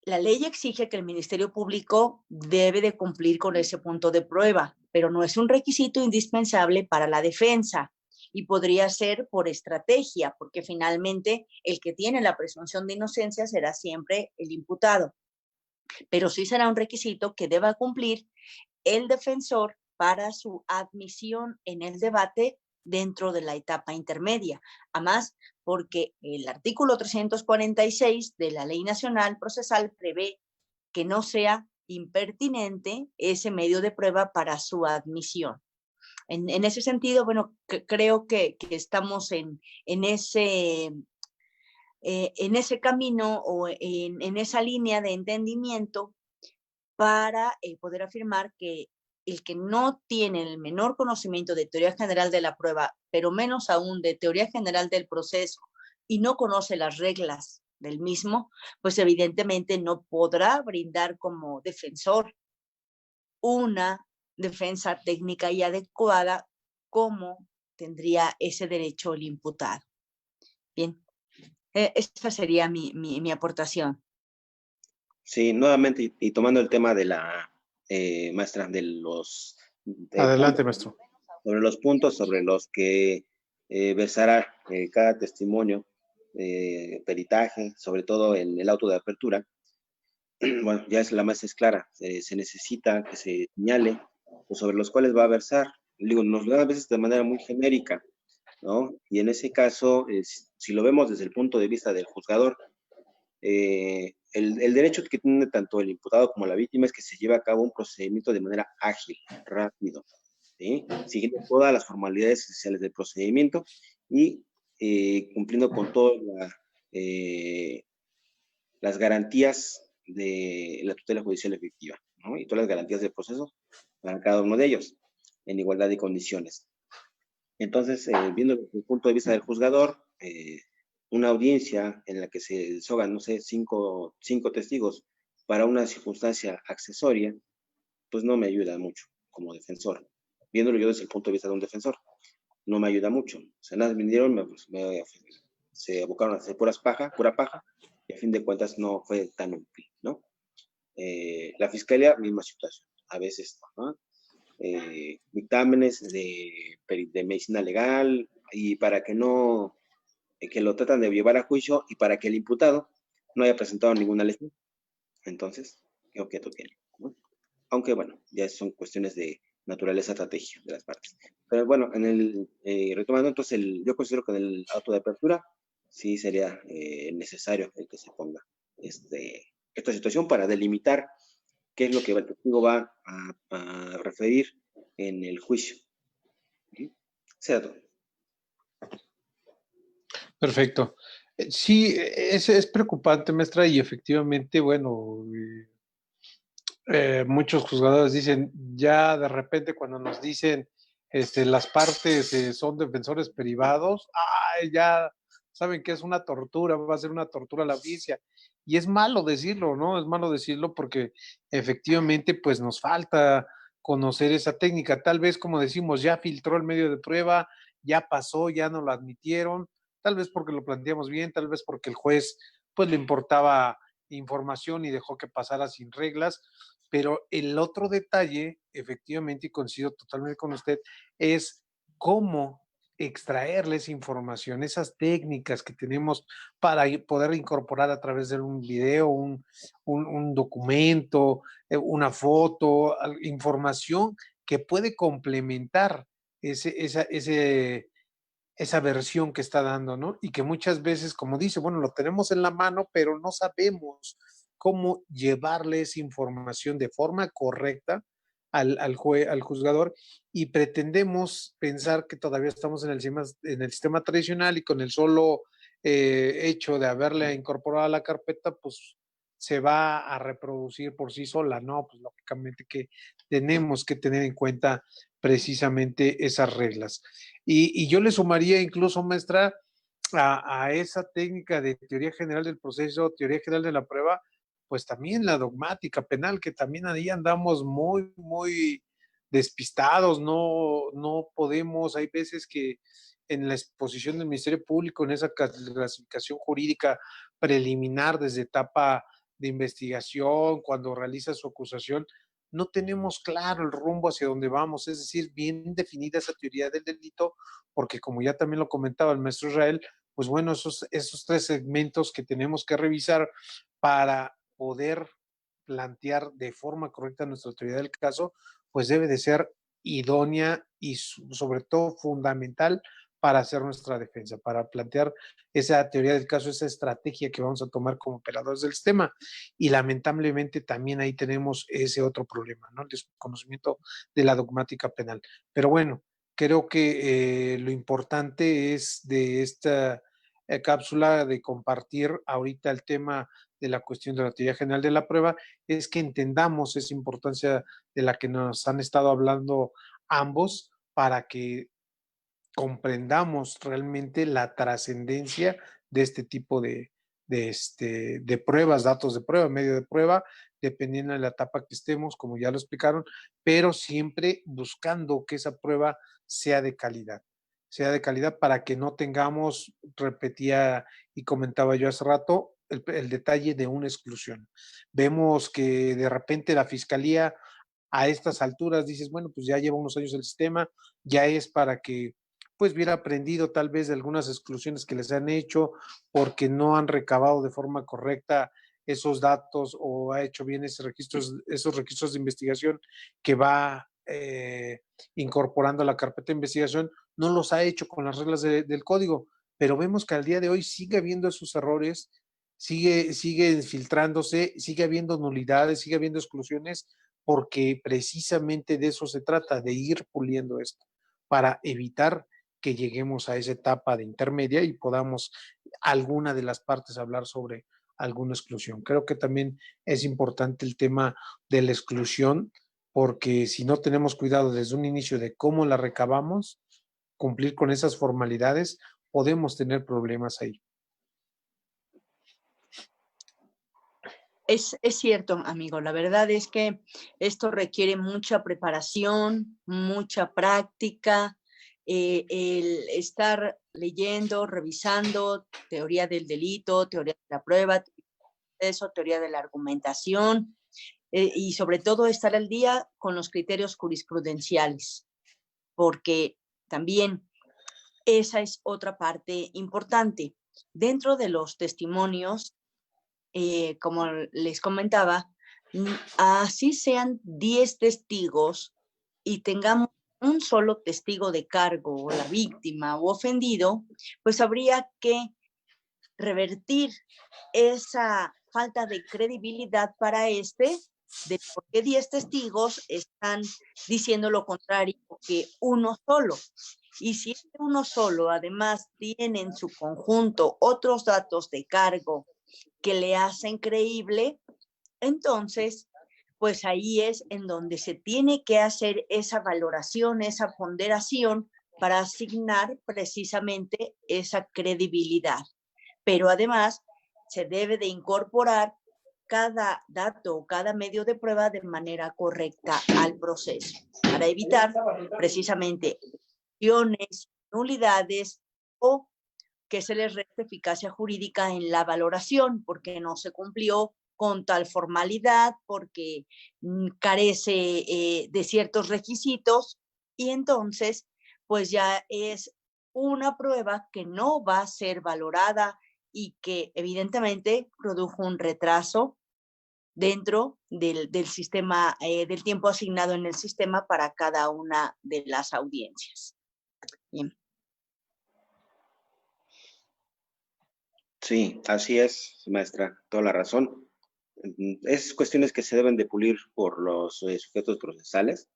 la ley exige que el Ministerio Público debe de cumplir con ese punto de prueba, pero no es un requisito indispensable para la defensa y podría ser por estrategia, porque finalmente el que tiene la presunción de inocencia será siempre el imputado. Pero sí será un requisito que deba cumplir el defensor para su admisión en el debate dentro de la etapa intermedia. Además, porque el artículo 346 de la Ley Nacional Procesal prevé que no sea impertinente ese medio de prueba para su admisión. En ese sentido, bueno, creo que estamos en ese camino o en esa línea de entendimiento para poder afirmar que el que no tiene el menor conocimiento de teoría general de la prueba, pero menos aún de teoría general del proceso, y no conoce las reglas del mismo, pues evidentemente no podrá brindar como defensor una defensa técnica y adecuada como tendría ese derecho el imputado. Bien, esta sería mi aportación. Sí, nuevamente, y tomando el tema de la maestra, de los Adelante, puntos, maestro. sobre los puntos sobre los que versará cada testimonio, peritaje, sobre todo en el auto de apertura. Bueno, ya es la más es clara, se necesita que se señale pues, sobre los cuales va a versar. Digo, nos lo da a veces de manera muy genérica, ¿no? Y en ese caso, si lo vemos desde el punto de vista del juzgador, el derecho que tiene tanto el imputado como la víctima es que se lleve a cabo un procedimiento de manera ágil, rápido, ¿sí? Siguiendo todas las formalidades esenciales del procedimiento y cumpliendo con todas las garantías de la tutela judicial efectiva, ¿no? Y todas las garantías del proceso para cada uno de ellos, en igualdad de condiciones. Entonces, viendo desde el punto de vista del juzgador, una audiencia en la que se deshogan, no sé, cinco testigos para una circunstancia accesoria, pues no me ayuda mucho como defensor. Viéndolo yo desde el punto de vista de un defensor, no me ayuda mucho. O sea, nada, vinieron, se abocaron a hacer pura paja, y a fin de cuentas no fue tan útil, ¿no? La fiscalía, misma situación, a veces, ¿no? Dictámenes de medicina legal y para que no, que lo tratan de llevar a juicio y para que el imputado no haya presentado ninguna lesión. Entonces, ¿qué objeto tiene? ¿No? Aunque bueno, ya son cuestiones de naturaleza estratégica de las partes. Pero bueno, retomando entonces, yo considero que en el auto de apertura sí sería necesario el que se ponga esta situación para delimitar qué es lo que el testigo va a referir en el juicio. Será todo. Perfecto. Sí, es preocupante, maestra, y efectivamente, bueno, muchos juzgadores dicen, ya de repente cuando nos dicen las partes son defensores privados, ya saben que es una tortura, va a ser una tortura la audiencia. Y es malo decirlo, ¿no? Es malo decirlo porque efectivamente pues nos falta conocer esa técnica. Tal vez, como decimos, ya filtró el medio de prueba, ya pasó, ya no lo admitieron, tal vez porque lo planteamos bien, tal vez porque el juez pues le importaba información y dejó que pasara sin reglas. Pero el otro detalle, efectivamente, y coincido totalmente con usted, es cómo extraerles información, esas técnicas que tenemos para poder incorporar a través de un video, un documento, una foto, información que puede complementar esa versión que está dando, ¿no? Y que muchas veces, como dice, bueno, lo tenemos en la mano, pero no sabemos cómo llevarle esa información de forma correcta al juzgador, y pretendemos pensar que todavía estamos en el sistema tradicional y con el solo hecho de haberle incorporado a la carpeta, pues se va a reproducir por sí sola, ¿no? Pues lógicamente que tenemos que tener en cuenta precisamente esas reglas. Y yo le sumaría incluso, maestra, a esa técnica de teoría general del proceso, teoría general de la prueba, pues también la dogmática penal, que también ahí andamos muy, muy despistados, no podemos, hay veces que en la exposición del Ministerio Público, en esa clasificación jurídica preliminar desde etapa de investigación, cuando realiza su acusación, no tenemos claro el rumbo hacia dónde vamos, es decir, bien definida esa teoría del delito, porque como ya también lo comentaba el maestro Israel, pues bueno, esos tres segmentos que tenemos que revisar para poder plantear de forma correcta nuestra teoría del caso, pues debe de ser idónea y sobre todo fundamental para hacer nuestra defensa, para plantear esa teoría del caso, esa estrategia que vamos a tomar como operadores del sistema. Y lamentablemente también ahí tenemos ese otro problema, ¿no? El desconocimiento de la dogmática penal. Pero bueno, creo que lo importante es de esta cápsula de compartir ahorita el tema de la cuestión de la teoría general de la prueba, es que entendamos esa importancia de la que nos han estado hablando ambos para que comprendamos realmente la trascendencia de este tipo de pruebas, datos de prueba, medio de prueba, dependiendo de la etapa que estemos, como ya lo explicaron, pero siempre buscando que esa prueba sea de calidad para que no tengamos, repetía y comentaba yo hace rato, el detalle de una exclusión. Vemos que de repente la fiscalía a estas alturas dices, bueno, pues ya lleva unos años el sistema, ya es para que pues hubiera aprendido tal vez de algunas exclusiones que les han hecho porque no han recabado de forma correcta esos datos o ha hecho bien esos registros de investigación que va incorporando a la carpeta de investigación, no los ha hecho con las reglas del código, pero vemos que al día de hoy sigue habiendo esos errores, sigue filtrándose, sigue habiendo nulidades, sigue habiendo exclusiones, porque precisamente de eso se trata, de ir puliendo esto, para evitar que lleguemos a esa etapa de intermedia y podamos alguna de las partes hablar sobre alguna exclusión. Creo que también es importante el tema de la exclusión, porque si no tenemos cuidado desde un inicio de cómo la recabamos, cumplir con esas formalidades, podemos tener problemas ahí. Es cierto, amigo. La verdad es que esto requiere mucha preparación, mucha práctica, el estar leyendo, revisando teoría del delito, teoría de la prueba, teoría de la argumentación, y sobre todo estar al día con los criterios jurisprudenciales, porque también esa es otra parte importante. Dentro de los testimonios, como les comentaba, así sean 10 testigos y tengamos un solo testigo de cargo, o la víctima o ofendido, pues habría que revertir esa falta de credibilidad para de por qué 10 testigos están diciendo lo contrario que uno solo. Y si uno solo además tiene en su conjunto otros datos de cargo que le hacen creíble, entonces, pues ahí es en donde se tiene que hacer esa valoración, esa ponderación para asignar precisamente esa credibilidad. Pero además se debe de incorporar cada dato o cada medio de prueba de manera correcta al proceso para evitar precisamente nulidades o que se les resta eficacia jurídica en la valoración porque no se cumplió con tal formalidad, porque carece de ciertos requisitos, y entonces pues ya es una prueba que no va a ser valorada y que evidentemente produjo un retraso dentro del sistema, del tiempo asignado en el sistema para cada una de las audiencias. Bien. Sí, así es, maestra, toda la razón. Es cuestiones que se deben de pulir por los sujetos procesales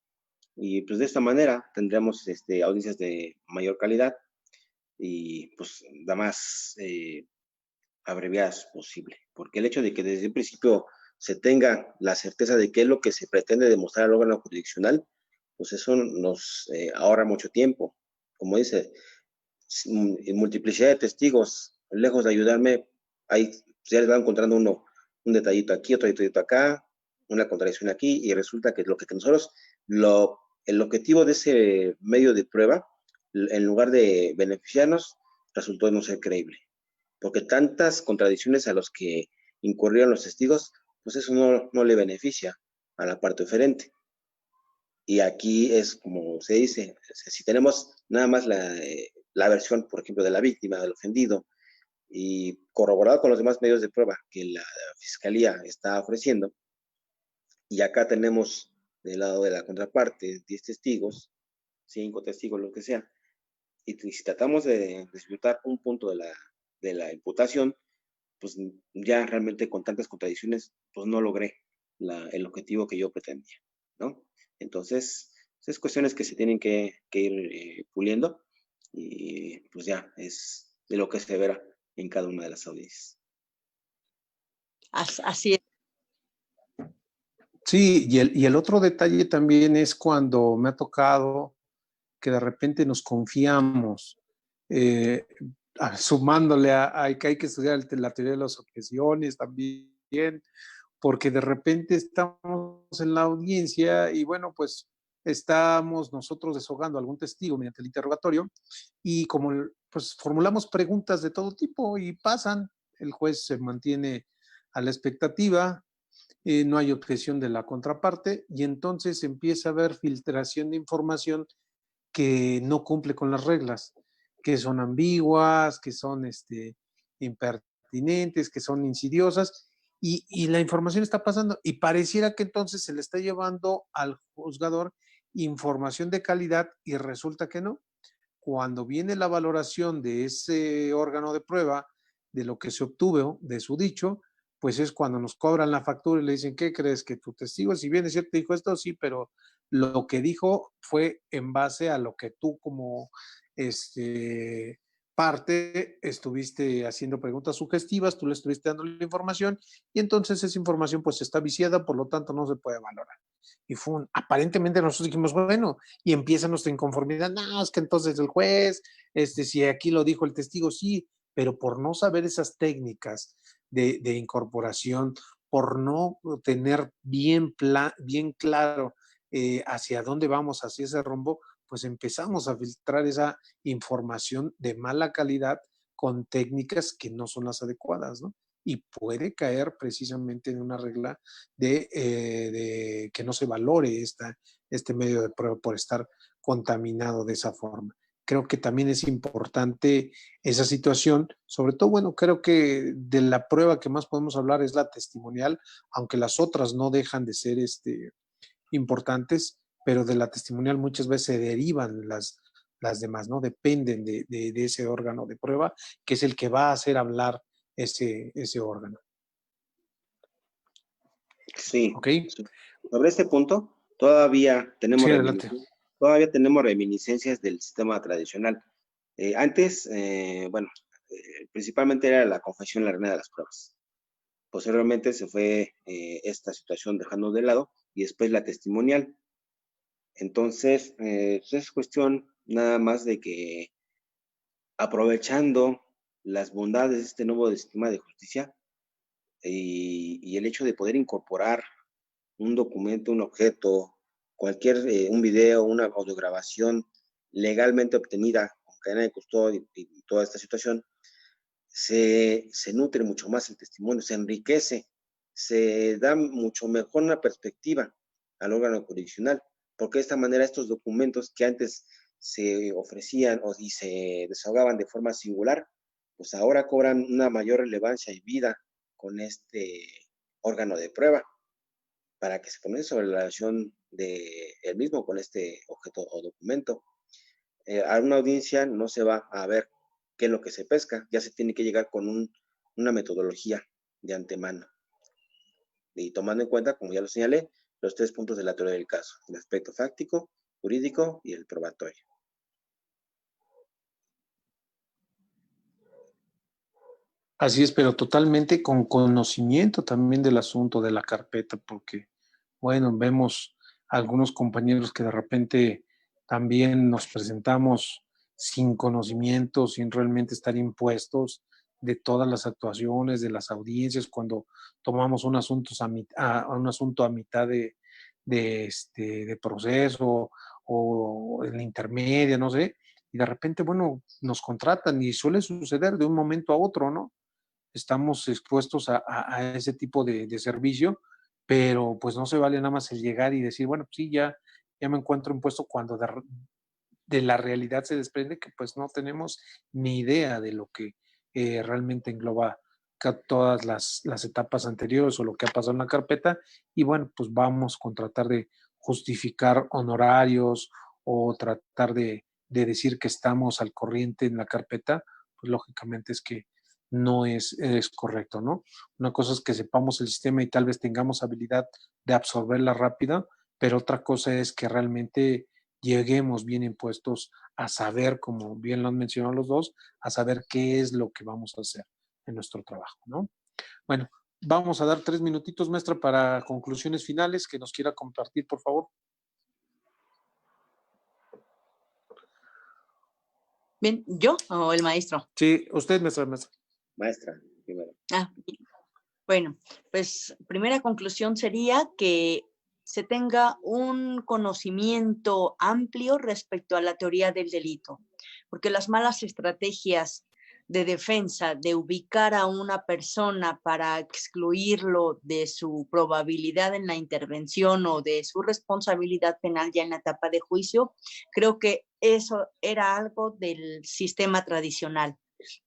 y pues de esta manera tendremos audiencias de mayor calidad y pues la más abreviadas posible, porque el hecho de que desde el principio se tenga la certeza de qué es lo que se pretende demostrar al órgano jurisdiccional, pues eso nos ahorra mucho tiempo. Como dice, multiplicidad de testigos, lejos de ayudarme, ahí ya les va encontrando uno un detallito aquí, otro detallito acá, una contradicción aquí, y resulta que lo que nosotros, el objetivo de ese medio de prueba, en lugar de beneficiarnos, resultó no ser creíble. Porque tantas contradicciones a los que incurrieron los testigos, pues eso no le beneficia a la parte oferente. Y aquí es como se dice, si tenemos nada más la versión, por ejemplo, de la víctima, del ofendido, y corroborado con los demás medios de prueba que la fiscalía está ofreciendo, y acá tenemos del lado de la contraparte 10 testigos, 5 testigos, lo que sea, y si tratamos de disfrutar un punto de la imputación, pues ya realmente con tantas contradicciones, pues no logré el objetivo que yo pretendía, ¿no? Entonces, es cuestiones que se tienen que ir puliendo y pues ya es de lo que se verá en cada una de las audiencias. Así es. Sí, y el otro detalle también es cuando me ha tocado que de repente nos confiamos, sumándole a que hay que estudiar la teoría de las objeciones también, porque de repente estamos en la audiencia y bueno, pues estamos nosotros deshogando a algún testigo mediante el interrogatorio y como pues formulamos preguntas de todo tipo y pasan, el juez se mantiene a la expectativa, no hay objeción de la contraparte y entonces empieza a haber filtración de información que no cumple con las reglas, que son ambiguas, que son impertinentes, que son insidiosas, y la información está pasando y pareciera que entonces se le está llevando al juzgador información de calidad y resulta que no. Cuando viene la valoración de ese órgano de prueba, de lo que se obtuvo, de su dicho, pues es cuando nos cobran la factura y le dicen, ¿qué crees? Que tu testigo, si bien es cierto, dijo esto, sí, pero lo que dijo fue en base a lo que tú como parte estuviste haciendo preguntas sugestivas, tú le estuviste dando la información y entonces esa información pues está viciada, por lo tanto no se puede valorar. Y aparentemente nosotros dijimos, bueno, y empieza nuestra inconformidad, no, es que entonces el juez, si aquí lo dijo el testigo, sí, pero por no saber esas técnicas de incorporación, por no tener bien claro hacia dónde vamos, hacia ese rumbo, pues empezamos a filtrar esa información de mala calidad con técnicas que no son las adecuadas, ¿no? Y puede caer precisamente en una regla de que no se valore este medio de prueba por estar contaminado de esa forma. Creo que también es importante esa situación, sobre todo, bueno, creo que de la prueba que más podemos hablar es la testimonial, aunque las otras no dejan de ser importantes, pero de la testimonial muchas veces se derivan las demás, ¿no? Dependen de ese órgano de prueba, que es el que va a hacer hablar ese órgano. Sí. ¿Ok? Sobre este punto, todavía tenemos, Sí, reminiscencias del sistema tradicional. Antes, principalmente era la confesión la reina de las pruebas. Posteriormente se fue esta situación dejando de lado y después la testimonial. Entonces, es cuestión nada más de que aprovechando las bondades de este nuevo sistema de justicia y el hecho de poder incorporar un documento, un objeto, un video, una audiograbación legalmente obtenida con cadena de custodia y toda esta situación, se nutre mucho más el testimonio, se enriquece, se da mucho mejor una perspectiva al órgano jurisdiccional, porque de esta manera estos documentos que antes se ofrecían y se desahogaban de forma singular, pues ahora cobran una mayor relevancia y vida con este órgano de prueba, para que se ponga sobre la relación de el mismo con este objeto o documento. A una audiencia no se va a ver qué es lo que se pesca, ya se tiene que llegar con una metodología de antemano. Y tomando en cuenta, como ya lo señalé, los 3 puntos de la teoría del caso: el aspecto fáctico, jurídico y el probatorio. Así es, pero totalmente con conocimiento también del asunto de la carpeta, porque, bueno, vemos algunos compañeros que de repente también nos presentamos sin conocimiento, sin realmente estar impuestos de todas las actuaciones, de las audiencias, cuando tomamos un asunto a mitad de proceso o en la intermedia, no sé, y de repente, bueno, nos contratan y suele suceder de un momento a otro, ¿no? Estamos expuestos a ese tipo de servicio, pero pues no se vale nada más el llegar y decir, bueno, sí, ya me encuentro en puesto, cuando de la realidad se desprende que pues no tenemos ni idea de lo que realmente engloba todas las etapas anteriores o lo que ha pasado en la carpeta, y bueno, pues vamos con tratar de justificar honorarios o tratar de decir que estamos al corriente en la carpeta, pues lógicamente es que no es correcto, ¿no? Una cosa es que sepamos el sistema y tal vez tengamos habilidad de absorberla rápida, pero otra cosa es que realmente lleguemos bien impuestos a saber, como bien lo han mencionado los dos, a saber qué es lo que vamos a hacer en nuestro trabajo, ¿no? Bueno, vamos a dar 3 minutitos, maestra, para conclusiones finales que nos quiera compartir, por favor. Bien, ¿yo o el maestro? Sí, usted, maestra. Maestra, primero. Bueno, pues primera conclusión sería que se tenga un conocimiento amplio respecto a la teoría del delito, porque las malas estrategias de defensa, de ubicar a una persona para excluirlo de su probabilidad en la intervención o de su responsabilidad penal ya en la etapa de juicio, creo que eso era algo del sistema tradicional,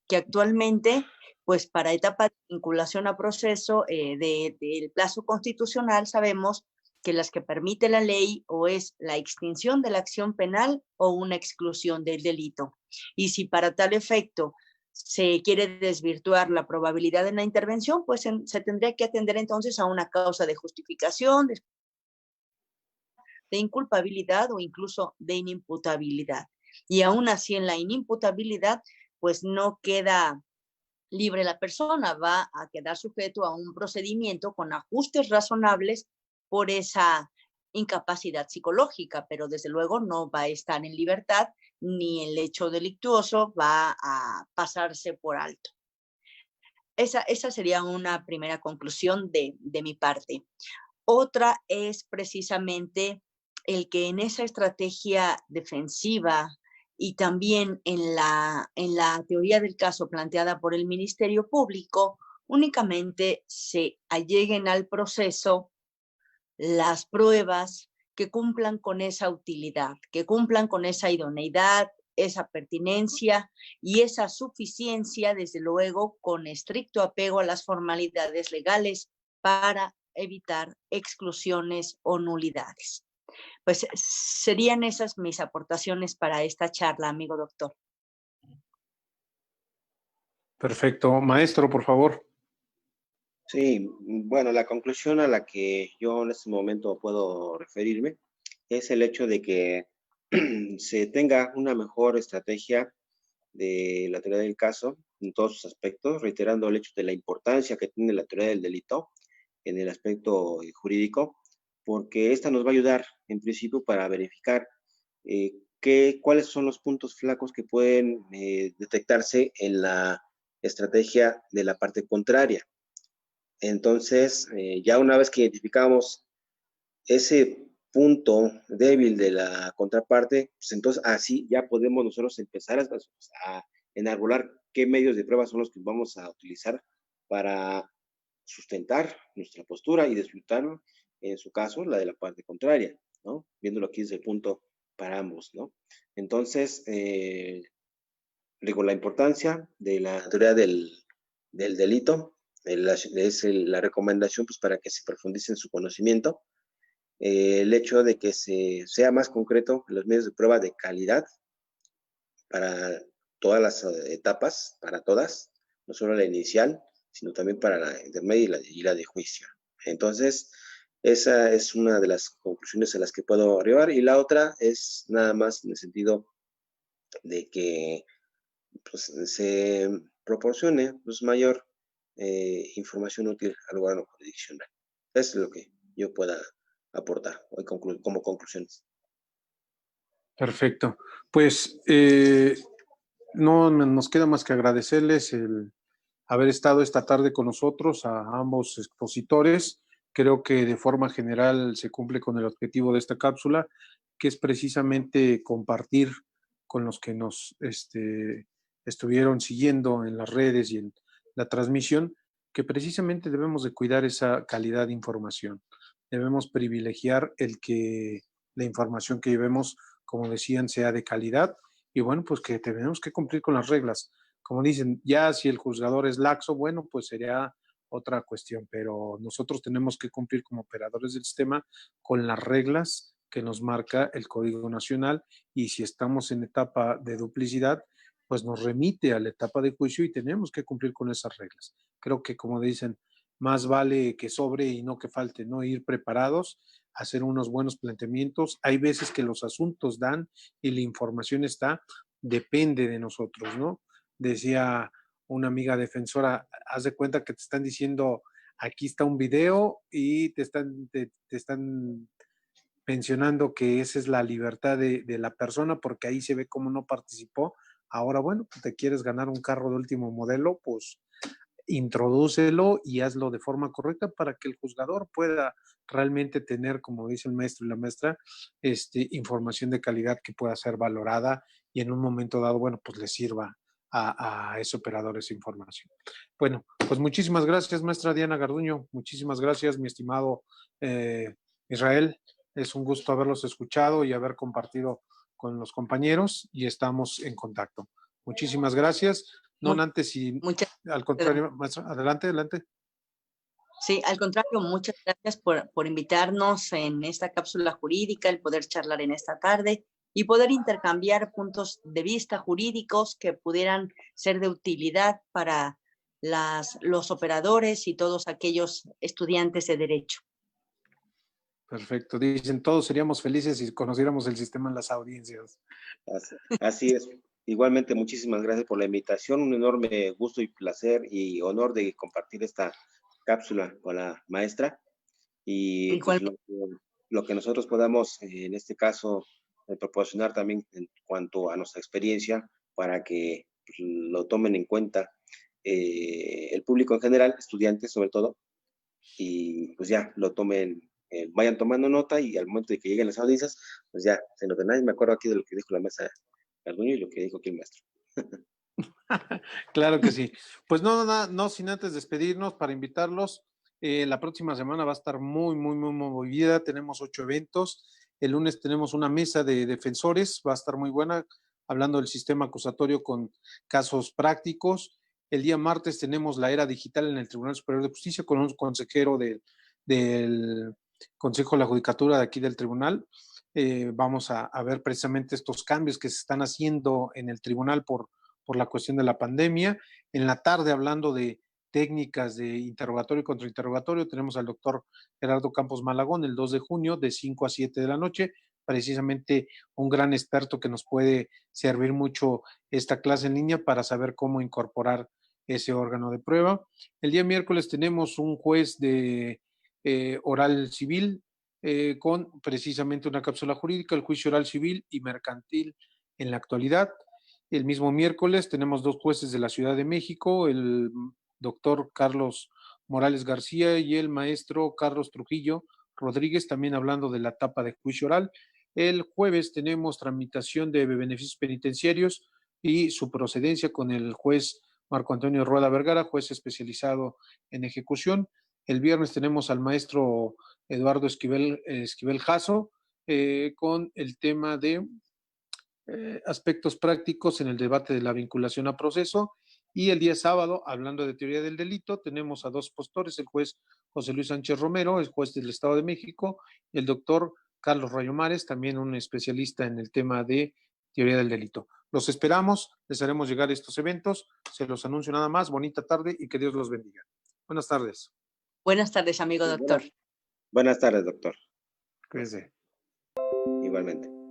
que actualmente, pues para etapa de vinculación a proceso del plazo constitucional, sabemos que las que permite la ley o es la extinción de la acción penal o una exclusión del delito. Y si para tal efecto se quiere desvirtuar la probabilidad en la intervención, pues se tendría que atender entonces a una causa de justificación, de inculpabilidad o incluso de inimputabilidad. Y aún así en la inimputabilidad, pues no queda libre la persona, va a quedar sujeto a un procedimiento con ajustes razonables por esa incapacidad psicológica, pero desde luego no va a estar en libertad ni el hecho delictuoso va a pasarse por alto. Esa sería una primera conclusión de mi parte. Otra es precisamente el que en esa estrategia defensiva y también en la teoría del caso planteada por el Ministerio Público, únicamente se alleguen al proceso las pruebas que cumplan con esa utilidad, que cumplan con esa idoneidad, esa pertinencia y esa suficiencia, desde luego, con estricto apego a las formalidades legales para evitar exclusiones o nulidades. Pues serían esas mis aportaciones para esta charla, amigo doctor. Perfecto. Maestro, por favor. Sí, bueno, la conclusión a la que yo en este momento puedo referirme es el hecho de que se tenga una mejor estrategia de la teoría del caso en todos sus aspectos, reiterando el hecho de la importancia que tiene la teoría del delito en el aspecto jurídico, porque esta nos va a ayudar en principio para verificar cuáles son los puntos flacos que pueden detectarse en la estrategia de la parte contraria. Entonces, ya una vez que identificamos ese punto débil de la contraparte, pues entonces así ya podemos nosotros empezar a enarbolar qué medios de prueba son los que vamos a utilizar para sustentar nuestra postura y disfrutar, en su caso, la de la parte contraria, ¿no? Viéndolo aquí desde el punto para ambos, ¿no? Entonces, digo, la importancia de la teoría del delito es la recomendación, pues, para que se profundice en su conocimiento, el hecho de que sea más concreto en los medios de prueba de calidad para todas las etapas, para todas, no solo la inicial, sino también para la intermedia y la de juicio. Entonces, esa es una de las conclusiones a las que puedo arribar, y la otra es nada más en el sentido de que, pues, se proporcione, pues, mayor información útil al órgano jurisdiccional. Eso es lo que yo pueda aportar hoy como conclusiones. Perfecto. Pues no nos queda más que agradecerles el haber estado esta tarde con nosotros, a ambos expositores. Creo que de forma general se cumple con el objetivo de esta cápsula, que es precisamente compartir con los que nos estuvieron siguiendo en las redes y en la transmisión, que precisamente debemos de cuidar esa calidad de información. Debemos privilegiar el que la información que llevemos, como decían, sea de calidad, y bueno, pues que tenemos que cumplir con las reglas. Como dicen, ya si el juzgador es laxo, bueno, pues sería otra cuestión, pero nosotros tenemos que cumplir como operadores del sistema con las reglas que nos marca el Código Nacional, y si estamos en etapa de duplicidad, pues nos remite a la etapa de juicio y tenemos que cumplir con esas reglas. Creo que, como dicen, más vale que sobre y no que falte, ¿no? Ir preparados, hacer unos buenos planteamientos. Hay veces que los asuntos dan y la información está, depende de nosotros, ¿no? Decía una amiga defensora, haz de cuenta que te están diciendo, aquí está un video y te están mencionando que esa es la libertad de la persona porque ahí se ve cómo no participó. Ahora, bueno, te quieres ganar un carro de último modelo, pues introdúcelo y hazlo de forma correcta para que el juzgador pueda realmente tener, como dice el maestro y la maestra, información de calidad que pueda ser valorada y en un momento dado, bueno, pues le sirva a ese operador esa información. Bueno, pues muchísimas gracias, maestra Diana Garduño. Muchísimas gracias, mi estimado Israel. Es un gusto haberlos escuchado y haber compartido con los compañeros, y estamos en contacto. Muchísimas gracias. No antes y Muchas al contrario, maestra, adelante, adelante. Sí, al contrario, muchas gracias por invitarnos en esta cápsula jurídica, el poder charlar en esta tarde y poder intercambiar puntos de vista jurídicos que pudieran ser de utilidad para los operadores y todos aquellos estudiantes de derecho. Perfecto. Dicen, todos seríamos felices si conociéramos el sistema en las audiencias. Así es. Igualmente, muchísimas gracias por la invitación. Un enorme gusto y placer y honor de compartir esta cápsula con la maestra. Y pues, lo que nosotros podamos, en este caso, proporcionar también en cuanto a nuestra experiencia, para que pues, lo tomen en cuenta el público en general, estudiantes sobre todo, y pues ya lo tomen, vayan tomando nota, y al momento de que lleguen las audiencias, pues ya se noten. Me acuerdo aquí de lo que dijo la mesa Garduño y lo que dijo aquí el maestro. Claro que sí. Pues no sin antes despedirnos para invitarlos. La próxima semana va a estar muy movida. Tenemos 8 eventos. El lunes tenemos una mesa de defensores, va a estar muy buena, hablando del sistema acusatorio con casos prácticos. El día martes tenemos la era digital en el Tribunal Superior de Justicia con un consejero del Consejo de la Judicatura de aquí del tribunal. Vamos a ver precisamente estos cambios que se están haciendo en el tribunal por la cuestión de la pandemia. En la tarde, hablando de técnicas de interrogatorio y contrainterrogatorio, tenemos al doctor Gerardo Campos Malagón el 2 de junio de 5 a 7 de la noche, precisamente un gran experto que nos puede servir mucho esta clase en línea para saber cómo incorporar ese órgano de prueba. El día miércoles tenemos un juez de oral civil con precisamente una cápsula jurídica, el juicio oral civil y mercantil en la actualidad. El mismo miércoles tenemos 2 jueces de la Ciudad de México, el doctor Carlos Morales García y el maestro Carlos Trujillo Rodríguez, también hablando de la etapa de juicio oral. El jueves tenemos tramitación de beneficios penitenciarios y su procedencia con el juez Marco Antonio Rueda Vergara, juez especializado en ejecución. El viernes tenemos al maestro Eduardo Esquivel Jasso con el tema de aspectos prácticos en el debate de la vinculación a proceso. Y el día sábado, hablando de teoría del delito, tenemos a dos postores, el juez José Luis Sánchez Romero, el juez del Estado de México, y el doctor Carlos Rayomares, también un especialista en el tema de teoría del delito. Los esperamos, les haremos llegar estos eventos, se los anuncio nada más, bonita tarde y que Dios los bendiga. Buenas tardes. Buenas tardes, amigo doctor. Buenas tardes, doctor. Cuídense. Igualmente.